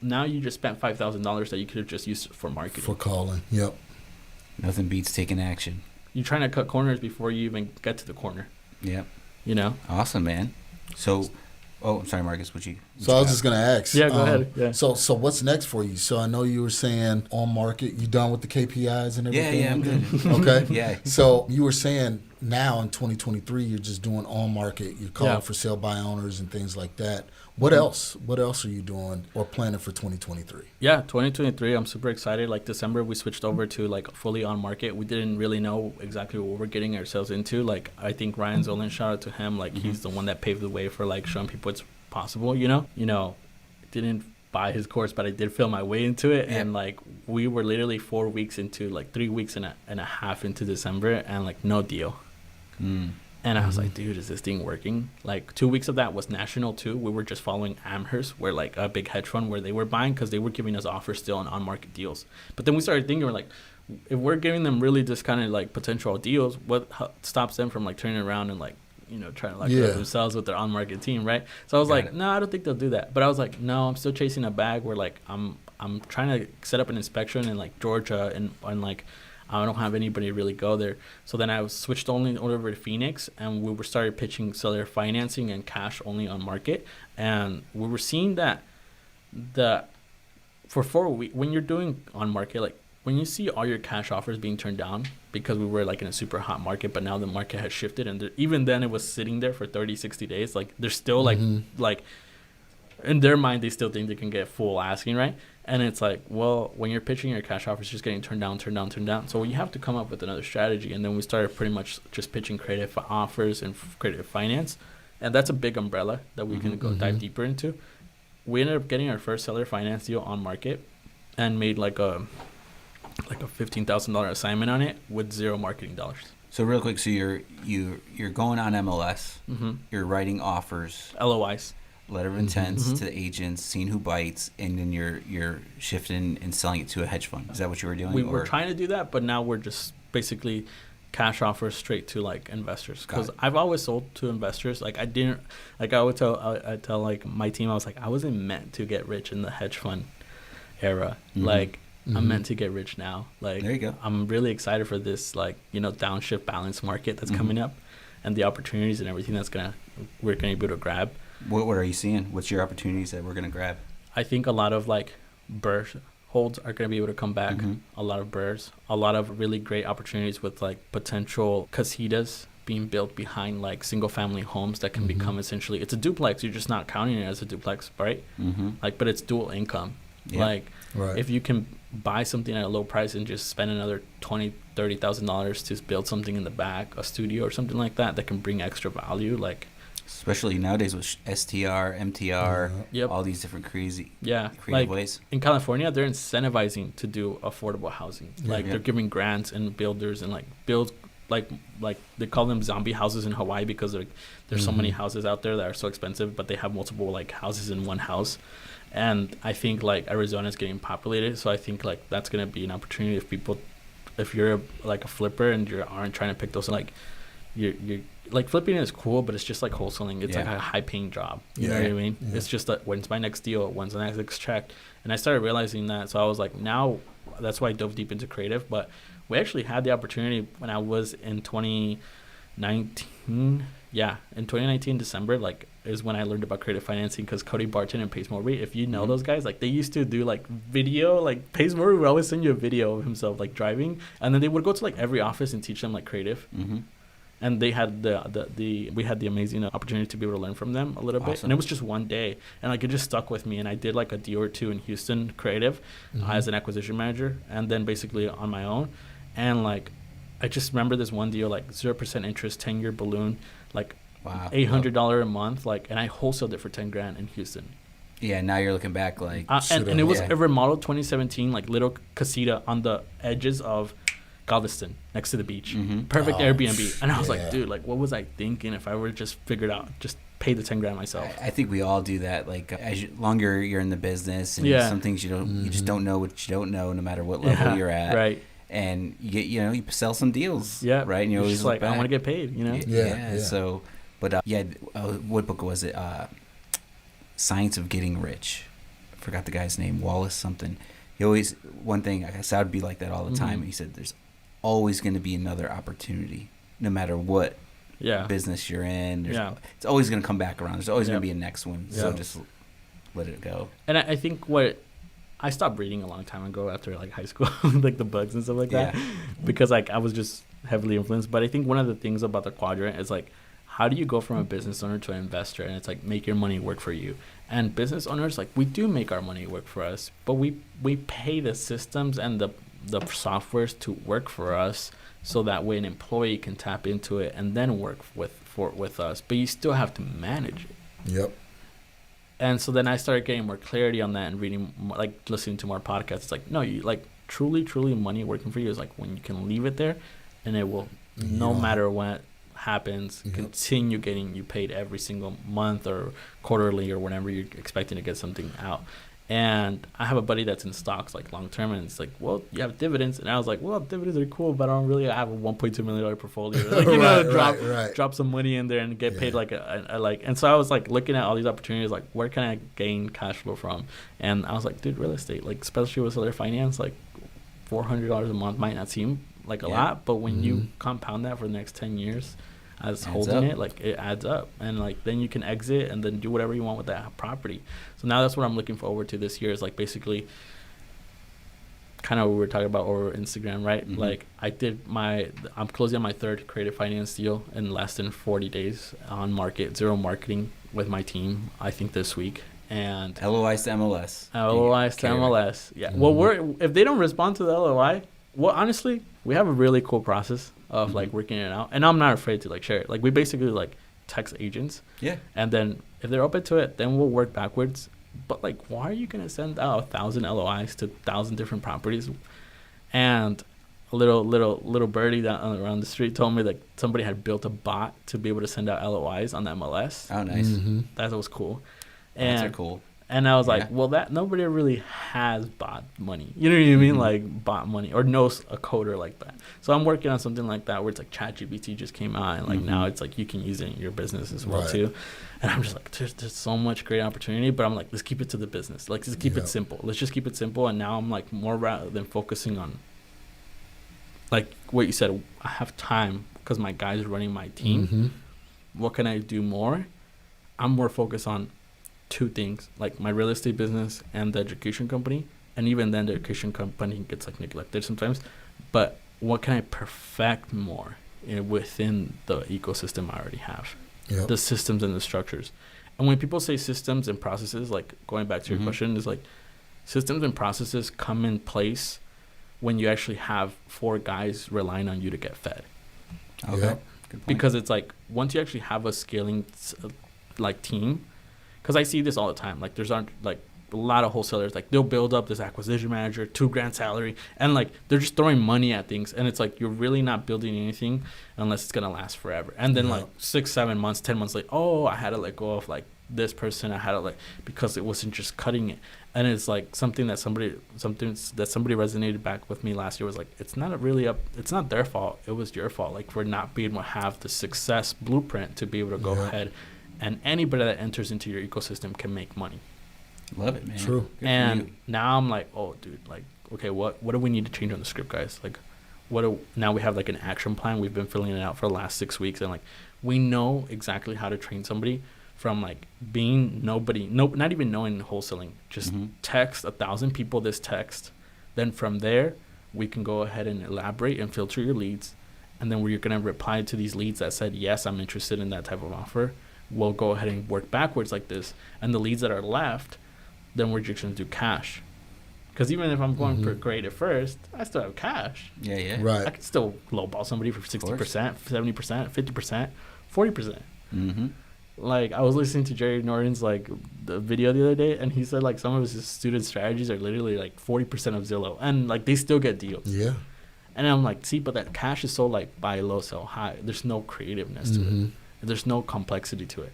A: now you just spent $5,000 that you could have just used for marketing.
B: For calling. Yep.
D: Nothing beats taking action.
A: You're trying to cut corners before you even get to the corner.
D: Yep.
A: You know?
D: Awesome, man. So, I'm sorry, Marcus.
B: So I was just going to ask.
A: Yeah, go ahead. Yeah.
B: So what's next for you? So I know you were saying on market, you done with the KPIs and everything?
D: Yeah, I'm good.
B: Okay.
D: Yeah.
B: So you were saying now in 2023, you're just doing on market. You're calling for sale by owners and things like that. What else? What else are you doing or planning for 2023?
A: Yeah, 2023, I'm super excited. Like December, we switched over to like fully on market. We didn't really know exactly what we're getting ourselves into. Like, I think Ryan Zolan, shout out to him. Like, he's the one that paved the way for like showing people it's possible, you know, didn't buy his course, but I did feel my way into it. And like, we were literally 4 weeks into, like 3 weeks and a half into December, and like no deal. And I was like, dude, is this thing working? Like 2 weeks of that was national too. We were just following Amherst, where like a big hedge fund, where they were buying, because they were giving us offers still on market deals. But then we started thinking, we're like, if we're giving them really discounted like potential deals, what stops them from like turning around and like, you know, trying to like up themselves with their on market team, right? So I was like, no, I don't think they'll do that. But I was like, no, I'm still chasing a bag where like I'm trying to set up an inspection in like Georgia, and like I don't have anybody really go there. So then I was switched only over to Phoenix, and we started pitching seller financing and cash only on market. And we were seeing that for 4 weeks, when you're doing on market, like when you see all your cash offers being turned down, because we were like in a super hot market, but now the market has shifted, and even then it was sitting there for 30, 60 days. Like they're still like in their mind, they still think they can get full asking, right? And it's like, well, when you're pitching your cash offers, just getting turned down. So you have to come up with another strategy. And then we started pretty much just pitching creative offers and creative finance. And that's a big umbrella that we can go dive deeper into. We ended up getting our first seller finance deal on market and made like a $15,000 assignment on it with zero marketing dollars.
D: So real quick, so you're going on MLS, you're writing offers,
A: LOIs,
D: letter of intents to the agents, seeing who bites, and then you're shifting and selling it to a hedge fund. Is that what you were doing?
A: We were trying to do that, but now we're just basically cash offers straight to like investors, because I've always sold to investors. Like I would tell like my team, I was like, I wasn't meant to get rich in the hedge fund era. Like I'm meant to get rich now. Like
D: there you go.
A: I'm really excited for this, like, you know, downshift balance market that's coming up, and the opportunities and everything we're gonna be able to grab.
D: What are you seeing? What's your opportunities that we're gonna grab?
A: I think a lot of like burr holds are gonna be able to come back. A lot of burrs, a lot of really great opportunities with like potential casitas being built behind like single family homes that can become essentially, it's a duplex. You're just not counting it as a duplex, right? Like, but it's dual income. Like if you can buy something at a low price and just spend another $20,000-$30,000 to build something in the back, a studio or something like that can bring extra value, like
D: especially nowadays with STR, MTR, all these different creative
A: like
D: ways.
A: In California, they're incentivizing to do affordable housing. They're giving grants and builders and like build like they call them zombie houses in Hawaii, because there's so many houses out there that are so expensive, but they have multiple like houses in one house. And I think like Arizona is getting populated, so I think like that's gonna be an opportunity if you're like a flipper and you aren't trying to pick those, like you're like flipping is cool, but it's just like wholesaling. It's like a high paying job. You know what I mean? It's just like, when's my next deal? When's the next check? And I started realizing that, so I was like, now that's why I dove deep into creative. But we actually had the opportunity when I was in 2019. In 2019 December, like is when I learned about creative financing, because Cody Barton and Pace Morby, if you know those guys, like they used to do like video, like Pace Morby would always send you a video of himself like driving, and then they would go to like every office and teach them like creative. And they had we had the amazing opportunity to be able to learn from them a little bit, and it was just one day, and like it just stuck with me. And I did like a deal or two in Houston creative as an acquisition manager, and then basically on my own. And like I just remember this one deal, like 0% interest, 10-year balloon, like $800 a month, like, and I wholesaled it for $10,000 in Houston.
D: Yeah, now you're looking back like,
A: and it was a remodeled 2017 like little casita on the edges of Galveston, next to the beach. Perfect Airbnb. And I was like, dude, like, what was I thinking if I were just figured out, just pay the $10,000 myself?
D: I think we all do that. Like, as longer you're in the business, and some things you just don't know what you don't know, no matter what level you're at.
A: Right.
D: And you get, you sell some deals.
A: Yeah.
D: Right. And you always
A: just like, I want to get paid,
D: Yeah. So, but what book was it? Science of Getting Rich. I forgot the guy's name. Wallace something. He always, one thing, I guess I would be like that all the time. He said, there's always going to be another opportunity, no matter what business you're in. It's always going to come back around. There's always going to be a next one. So just let it go.
A: And I think I stopped reading a long time ago after like high school, like the books and stuff like that, because like I was just heavily influenced. But I think one of the things about the quadrant is like, how do you go from a business owner to an investor? And it's like, make your money work for you. And business owners, like, we do make our money work for us, but we pay the systems and the softwares to work for us, so that way an employee can tap into it and then work with us. But you still have to manage it.
B: Yep.
A: And so then I started getting more clarity on that and reading, like listening to more podcasts. It's like, no, you like truly money working for you is like when you can leave it there, and it will, no matter what happens, continue getting you paid every single month or quarterly or whenever you're expecting to get something out. And I have a buddy that's in stocks like long term, and it's like, well, you have dividends. And I was like, well, dividends are cool, but I don't really have a $1.2 million portfolio. Like, drop some money in there and get paid like a like. And so I was like looking at all these opportunities, like where can I gain cash flow from? And I was like, dude, real estate, like especially with seller finance, like $400 a month might not seem like a lot, but when you compound that for the next 10 years as holding it, like it adds up, and like then you can exit and then do whatever you want with that property. So now that's what I'm looking forward to this year, is like basically kind of what we were talking about over Instagram, right? Like I'm closing on my third creative finance deal in less than 40 days on market, zero marketing with my team, I think this week. And
D: LOIs to MLS.
A: LOIs to MLS. Yeah. Well, if they don't respond to the LOI, well, honestly, we have a really cool process of like working it out, and I'm not afraid to like share it. Like we basically like text agents, and then if they're open to it, then we'll work backwards. But like, why are you gonna send out 1,000 LOIs to 1,000 different properties? And a little birdie down around the street told me that somebody had built a bot to be able to send out LOIs on the MLS.
D: Oh, nice.
A: That was cool.
D: That's cool.
A: And I was like, well, that nobody really has bot money. You know what I mean? Like bot money, or knows a coder like that. So I'm working on something like that, where it's like ChatGPT just came out, and like now it's like you can use it in your business as well too. And I'm just like, there's so much great opportunity, but I'm like, let's keep it to the business. Like, let's keep it simple. Let's just keep it simple. And now I'm like, more rather than focusing on like what you said, I have time because my guys are running my team. What can I do more? I'm more focused on two things, like my real estate business and the education company. And even then the education company gets like neglected sometimes, but what can I perfect more within the ecosystem I already have? The systems and the structures. And when people say systems and processes, like going back to your question, is like systems and processes come in place when you actually have 4 guys relying on you to get fed.
D: Okay. Good point.
A: Because it's like once you actually have a scaling like team, because I see this all the time. Like there's like a lot of wholesalers, like they'll build up this acquisition manager, $2,000 salary, and like they're just throwing money at things, and it's like you're really not building anything unless it's gonna last forever. And then like 6, 7 months, 10 months, like, oh, I had to let go of like this person. I had to like, because it wasn't just cutting it. And it's like something that somebody resonated back with me last year was like, it's not their fault. It was your fault. Like for not being able to have the success blueprint to be able to go ahead. And anybody that enters into your ecosystem can make money.
D: Love it, man.
B: True.
D: Good
A: and now I'm like, oh, dude, like, okay, what do we need to change on the script, guys? Like, now we have like an action plan. We've been filling it out for the last 6 weeks, and like, we know exactly how to train somebody from like being not even knowing wholesaling, just text 1,000 people this text. Then from there, we can go ahead and elaborate and filter your leads. And then we're going to reply to these leads that said, yes, I'm interested in that type of offer. We'll go ahead and work backwards like this. And the leads that are left, then we're just going to do cash. Because even if I'm going for creative first, I still have cash.
D: Yeah.
B: Right.
A: I can still lowball somebody for 60%, 70%, 50%, 40%. Like, I was listening to Jerry Norton's, like, the video the other day, and he said, like, some of his student strategies are literally, like, 40% of Zillow. And, like, they still get deals.
B: Yeah.
A: And I'm like, see, but that cash is so, like, buy low, sell high. There's no creativeness to it. There's no complexity to it.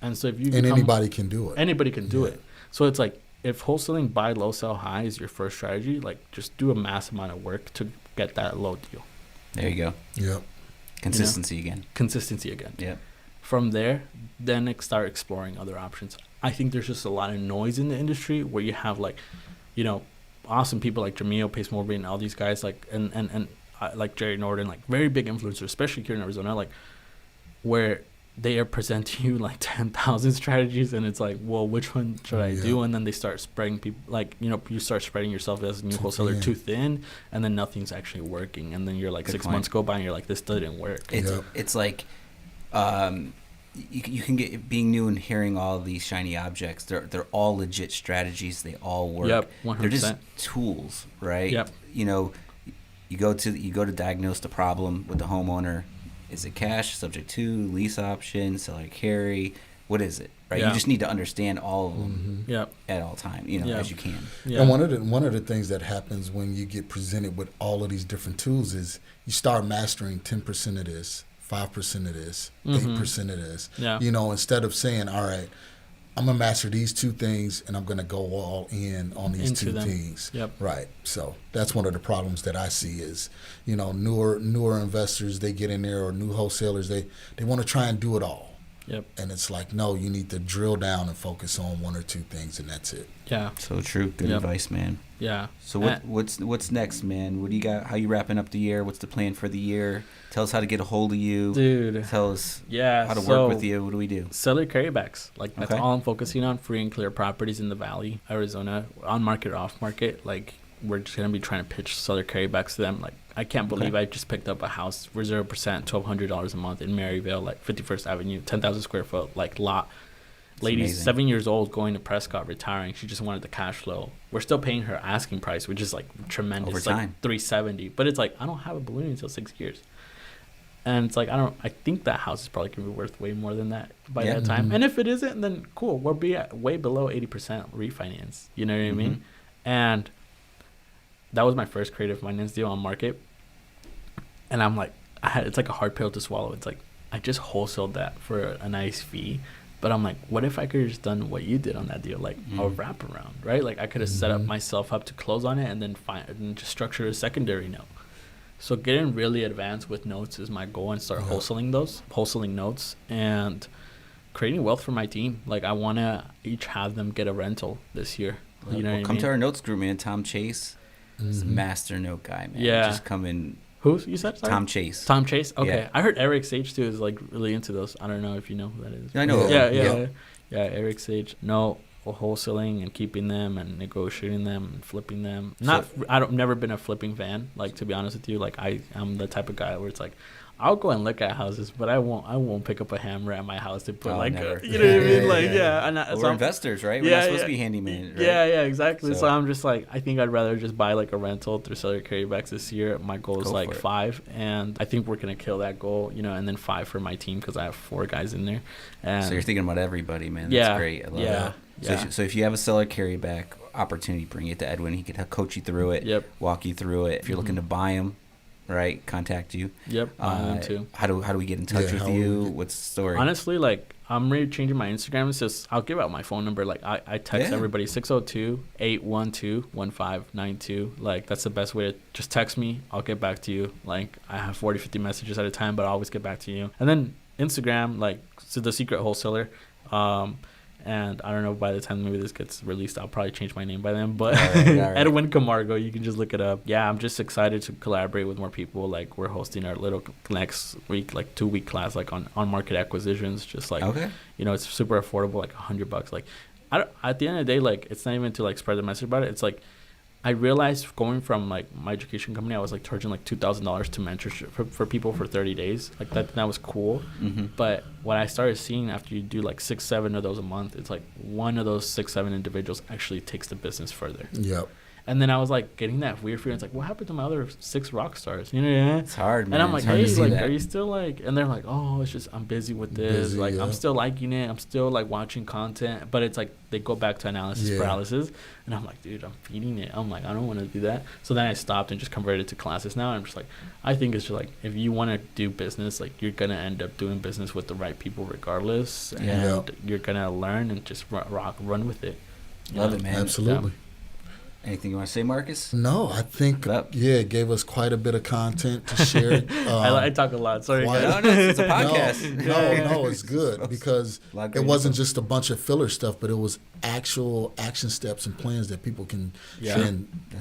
A: And so if you
B: anybody can do it.
A: Anybody can do it. So it's like, if wholesaling buy low, sell high is your first strategy, like, just do a mass amount of work to get that low deal.
D: There you go.
B: Yep.
D: Consistency again.
A: Yep. From there, then start exploring other options. I think there's just a lot of noise in the industry where you have, like, you know, awesome people like Jamil, Pace Morby, and all these guys, like, and like Jerry Norton, like, very big influencers, especially here in Arizona, like, where they are presenting you like 10,000 strategies, and it's like, well, which one should I do? And then they start spreading people, like, you know, you start spreading yourself as a new wholesaler too thin, and then nothing's actually working. And then you're like, 6 months go by, and you're like, this didn't work.
D: It's like, you can get being new and hearing all of these shiny objects. They're all legit strategies. They all work.
A: Yep, 100%.
D: They're just tools, right?
A: Yep.
D: You know, you go to diagnose the problem with the homeowner. Is it cash, subject to, lease option, seller carry? What is it? Right. Yeah. You just need to understand all of them at all time, you know, as you can.
B: Yeah. And one of the things that happens when you get presented with all of these different tools is you start mastering 10% of this, 5% of this, 8% of this. Yeah. You know, instead of saying, all right, I'm going to master these two things and I'm going to go all in on these two things. Yep. Right. So that's one of the problems that I see is, you know, newer investors, they get in there, or new wholesalers, they want to try and do it all. Yep. And it's like, no, you need to drill down and focus on one or two things, and that's it.
A: Yeah.
D: So true. Good advice, man.
A: Yeah.
D: So what's next, man? What do you got? How you wrapping up the year? What's the plan for the year? Tell us how to get a hold of you.
A: Dude.
D: Tell us how to work with you. What do we do?
A: Seller carrybacks. Like, that's all I'm focusing on. Free and clear properties in the Valley, Arizona, on market or off market. Like, we're just going to be trying to pitch seller carrybacks to them. Like, I can't believe I just picked up a house for 0%, $1,200 a month in Maryville, like 51st Avenue, 10,000 square foot, like, lot. Lady, 7 years old, going to Prescott, retiring. She just wanted the cash flow. We're still paying her asking price, which is, like, tremendous.
D: Over
A: it's
D: time.
A: Like $370. But it's like, I don't have a balloon until 6 years. And it's like, I think that house is probably going to be worth way more than that by that time. And if it isn't, then cool. We'll be at way below 80% refinance. You know what I mean? And that was my first creative finance deal on market. And I'm like, it's like a hard pill to swallow. It's like, I just wholesaled that for a nice fee. But I'm like, what if I could have just done what you did on that deal, like a wraparound, right? Like, I could have set up myself up to close on it and then just structure a secondary note. So getting really advanced with notes is my goal, and start wholesaling notes and creating wealth for my team. Like, I want to each have them get a rental this year. You know what I mean?
D: Come to our notes group, man. Tom Chase is a master note guy, man.
A: Yeah.
D: Just come in.
A: Who you said? Sorry?
D: Tom Chase.
A: Tom Chase? Okay.
D: Yeah.
A: I heard Eric Sage, too, is, like, really into those. I don't know if you know who that is.
D: I know.
A: Yeah, Eric Sage. No, wholesaling and keeping them and negotiating them and flipping them. I've never been a flipping fan, like, to be honest with you. Like, I'm the type of guy where it's like, I'll go and look at houses, but I won't pick up a hammer at my house to put, you know what I mean? Like,
D: And we're investors, right? We're not supposed to be handyman, right?
A: Yeah, exactly. So I'm just like, I think I'd rather just buy, like, a rental through seller carrybacks this year. My goal is like 5, and I think we're going to kill that goal, you know, and then 5 for my team because I have 4 guys in there. And
D: so you're thinking about everybody, man. That's great. I love that. So if you have a seller carryback opportunity, bring it to Edwin. He could coach you through it, walk you through it. If you're looking to buy them, right, contact you.
A: Too.
D: How do we get in touch with you? What's the story?
A: Honestly, like, I'm really changing my Instagram. It's just, I'll give out my phone number. Like, I text everybody 602-812-1592. Like, that's the best way to just text me. I'll get back to you. Like, I have 40-50 messages at a time, but I always get back to you. And then Instagram, like, so The Secret Wholesaler. And I don't know, by the time maybe this gets released, I'll probably change my name by then. But
D: all right.
A: Edwin Camargo, you can just look it up. Yeah, I'm just excited to collaborate with more people. Like, we're hosting our little next week, like 2-week class, like on market acquisitions. Just like, you know, it's super affordable, like $100. Like, at the end of the day, like, it's not even to like spread the message about it. It's like, I realized going from like my education company, I was like charging like $2,000 to mentorship for people for 30 days. Like that was cool. But what I started seeing after you do like 6-7 of those a month, it's like one of those 6-7 individuals actually takes the business further.
B: Yep.
A: And then I was like getting that weird feeling. It's like, what happened to my other 6 rock stars? You know, yeah.
D: It's hard, man.
A: And I'm like, hey, like, are you still like? And they're like, oh, it's just I'm busy with this. Like,
B: yeah.
A: I'm still liking it. I'm still like watching content. But it's like they go back to analysis paralysis. And I'm like, dude, I'm feeding it. I'm like, I don't want to do that. So then I stopped and just converted to classes now. And I'm just like, I think it's just like, if you want to do business, like, you're gonna end up doing business with the right people regardless. And you're gonna learn and just run with it.
D: Love it, man.
B: Absolutely.
A: Yeah.
D: Anything you want to say, Marcus?
B: No, I think, it gave us quite a bit of content to share.
A: I talk a lot. Sorry.
D: No, it's a podcast.
B: No, it's good because it wasn't just a bunch of filler stuff, but it was actual action steps and plans that people can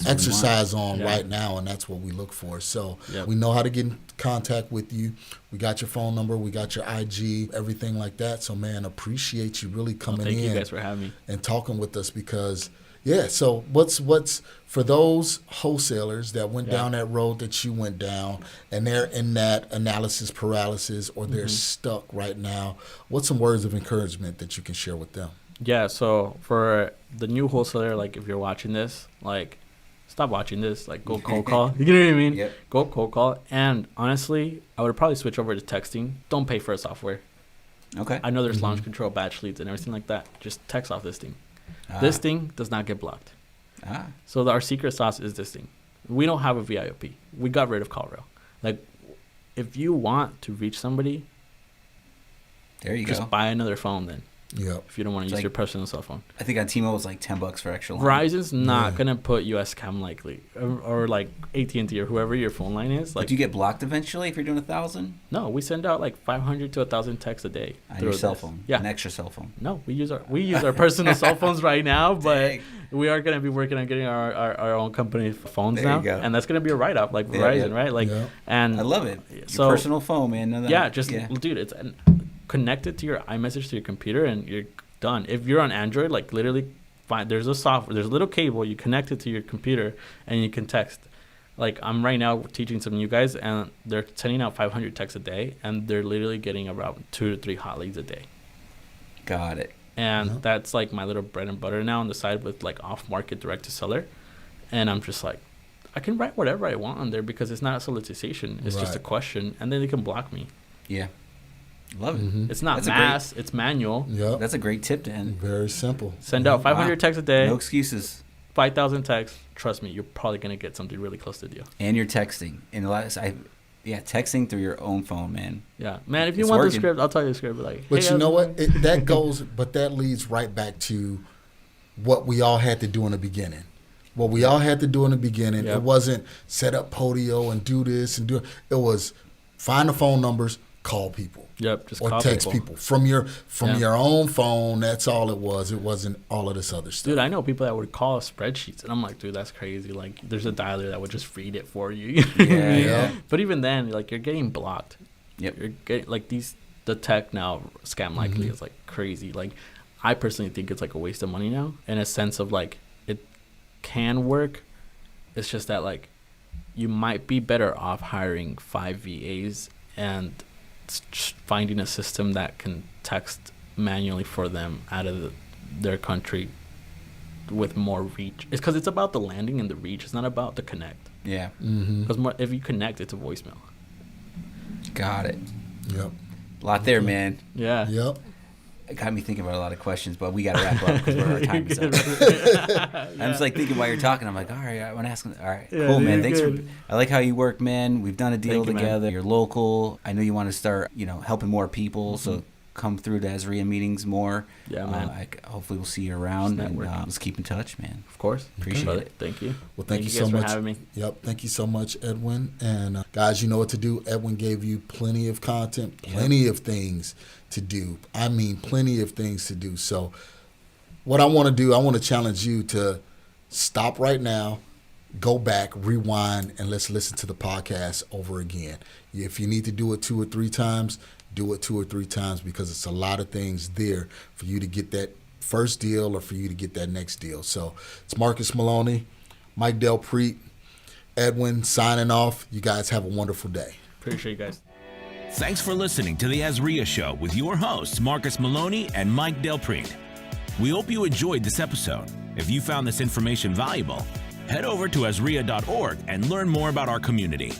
B: exercise on right now, and that's what we look for. So we know how to get in contact with you. We got your phone number. We got your IG, everything like that. So, man, appreciate you really coming in.
A: Thank you guys for having me.
B: And talking with us because – so what's for those wholesalers that went down that road that you went down and they're in that analysis paralysis or they're stuck right now, what's some words of encouragement that you can share with them?
A: Yeah, so for the new wholesaler, like if you're watching this, like stop watching this, like go cold call. You know what I mean?
D: Yep.
A: Go cold call. And honestly, I would probably switch over to texting. Don't pay for a software.
D: Okay.
A: I know there's launch control, batch leads, and everything like that. Just text off this thing. This thing does not get blocked. So our secret sauce is this thing. We don't have a VIOP. We got rid of CallRail. Like, if you want to reach somebody,
D: there you
A: just buy another phone then.
B: Yeah.
A: If you don't want to use your personal cell phone.
D: I think on T-Mobile it's like $10 for extra line.
A: Verizon's not gonna put US Cam likely, or like AT&T or whoever your phone line is. Like,
D: do you get blocked eventually if you're doing 1,000?
A: No, we send out like 500 to 1,000 texts a day
D: on your cell phone.
A: Yeah,
D: an extra cell phone.
A: No, we use our personal cell phones right now, but we are gonna be working on getting our own company phones
D: there
A: now,
D: you go.
A: And that's gonna be a write up like Verizon, right? Like, and
D: I love it. Your personal phone, man.
A: Dude, it's connected to your iMessage to your computer, and you're done. If you're on Android, like literally, there's a little cable, you connect it to your computer, and you can text. Like, I'm right now teaching some new guys, and they're sending out 500 texts a day, and they're literally getting around 2 to 3 hot leads a day.
D: Got it.
A: And that's like my little bread and butter now on the side with like off-market direct to seller. And I'm just like, I can write whatever I want on there because it's not a solicitation. It's just a question, and then they can block me.
D: Yeah. Love it.
A: It's not mass, it's manual.
B: Yeah.
D: That's a great tip to end.
B: Very simple.
A: Send out 500 texts a day.
D: No excuses.
A: 5,000 texts. Trust me, you're probably going to get something really close to the deal.
D: And you're texting. And texting through your own phone, man.
A: Yeah. Man, if you want the script, I'll tell you the script. Like,
B: but you know what? That leads right back to what we all had to do in the beginning. What we all had to do in the beginning, it wasn't set up Podio and do this and do it. It was find the phone numbers, call people.
A: Yep, just
B: or
A: call
B: text people from your own phone. That's all it was. It wasn't all of this other stuff.
A: Dude, I know people that would call spreadsheets, and I'm like, dude, that's crazy. Like, there's a dialer that would just read it for you.
D: Yeah.
A: But even then, like, you're getting blocked.
D: Yep.
A: You're getting like the tech now scam likely is like crazy. Like, I personally think it's like a waste of money now, in a sense of like it can work. It's just that like you might be better off hiring 5 VAs and finding a system that can text manually for them out of their country with more reach. It's because it's about the landing and the reach. It's not about the connect.
D: Yeah.
A: Because if you connect, it's a voicemail.
D: Got it.
B: Yep.
D: A lot there, man.
A: Yeah.
B: Yep.
D: It got me thinking about a lot of questions, but we got to wrap up because our time is up. I'm just like thinking while you're talking. I'm like, all right, I want to ask them. All right, cool, man. Thanks for. I like how you work, man. We've done a deal together. You're local. I know you want to start, helping more people. So come through to Azria meetings more.
A: Yeah, man.
D: Hopefully we'll see you around, and let's keep in touch, man.
A: Of course.
D: Appreciate it.
A: Thank you.
B: Well, thank you
A: guys
B: so much
A: for having me.
B: Yep. Thank you so much, Edwin. And guys, you know what to do. Edwin gave you plenty of content, plenty of things to do. I mean, plenty of things to do. So what I want to do, I want to challenge you to stop right now, go back, rewind, and let's listen to the podcast over again. If you need to do it 2 or 3 times, do it 2 or 3 times, because it's a lot of things there for you to get that first deal or for you to get that next deal. So it's Marcus Maloney, Mike Delpreet, Edwin signing off. You guys have a wonderful day.
A: Appreciate you guys.
C: Thanks for listening to the Azria Show with your hosts, Marcus Maloney and Mike Delpreet. We hope you enjoyed this episode. If you found this information valuable, head over to azria.org and learn more about our community.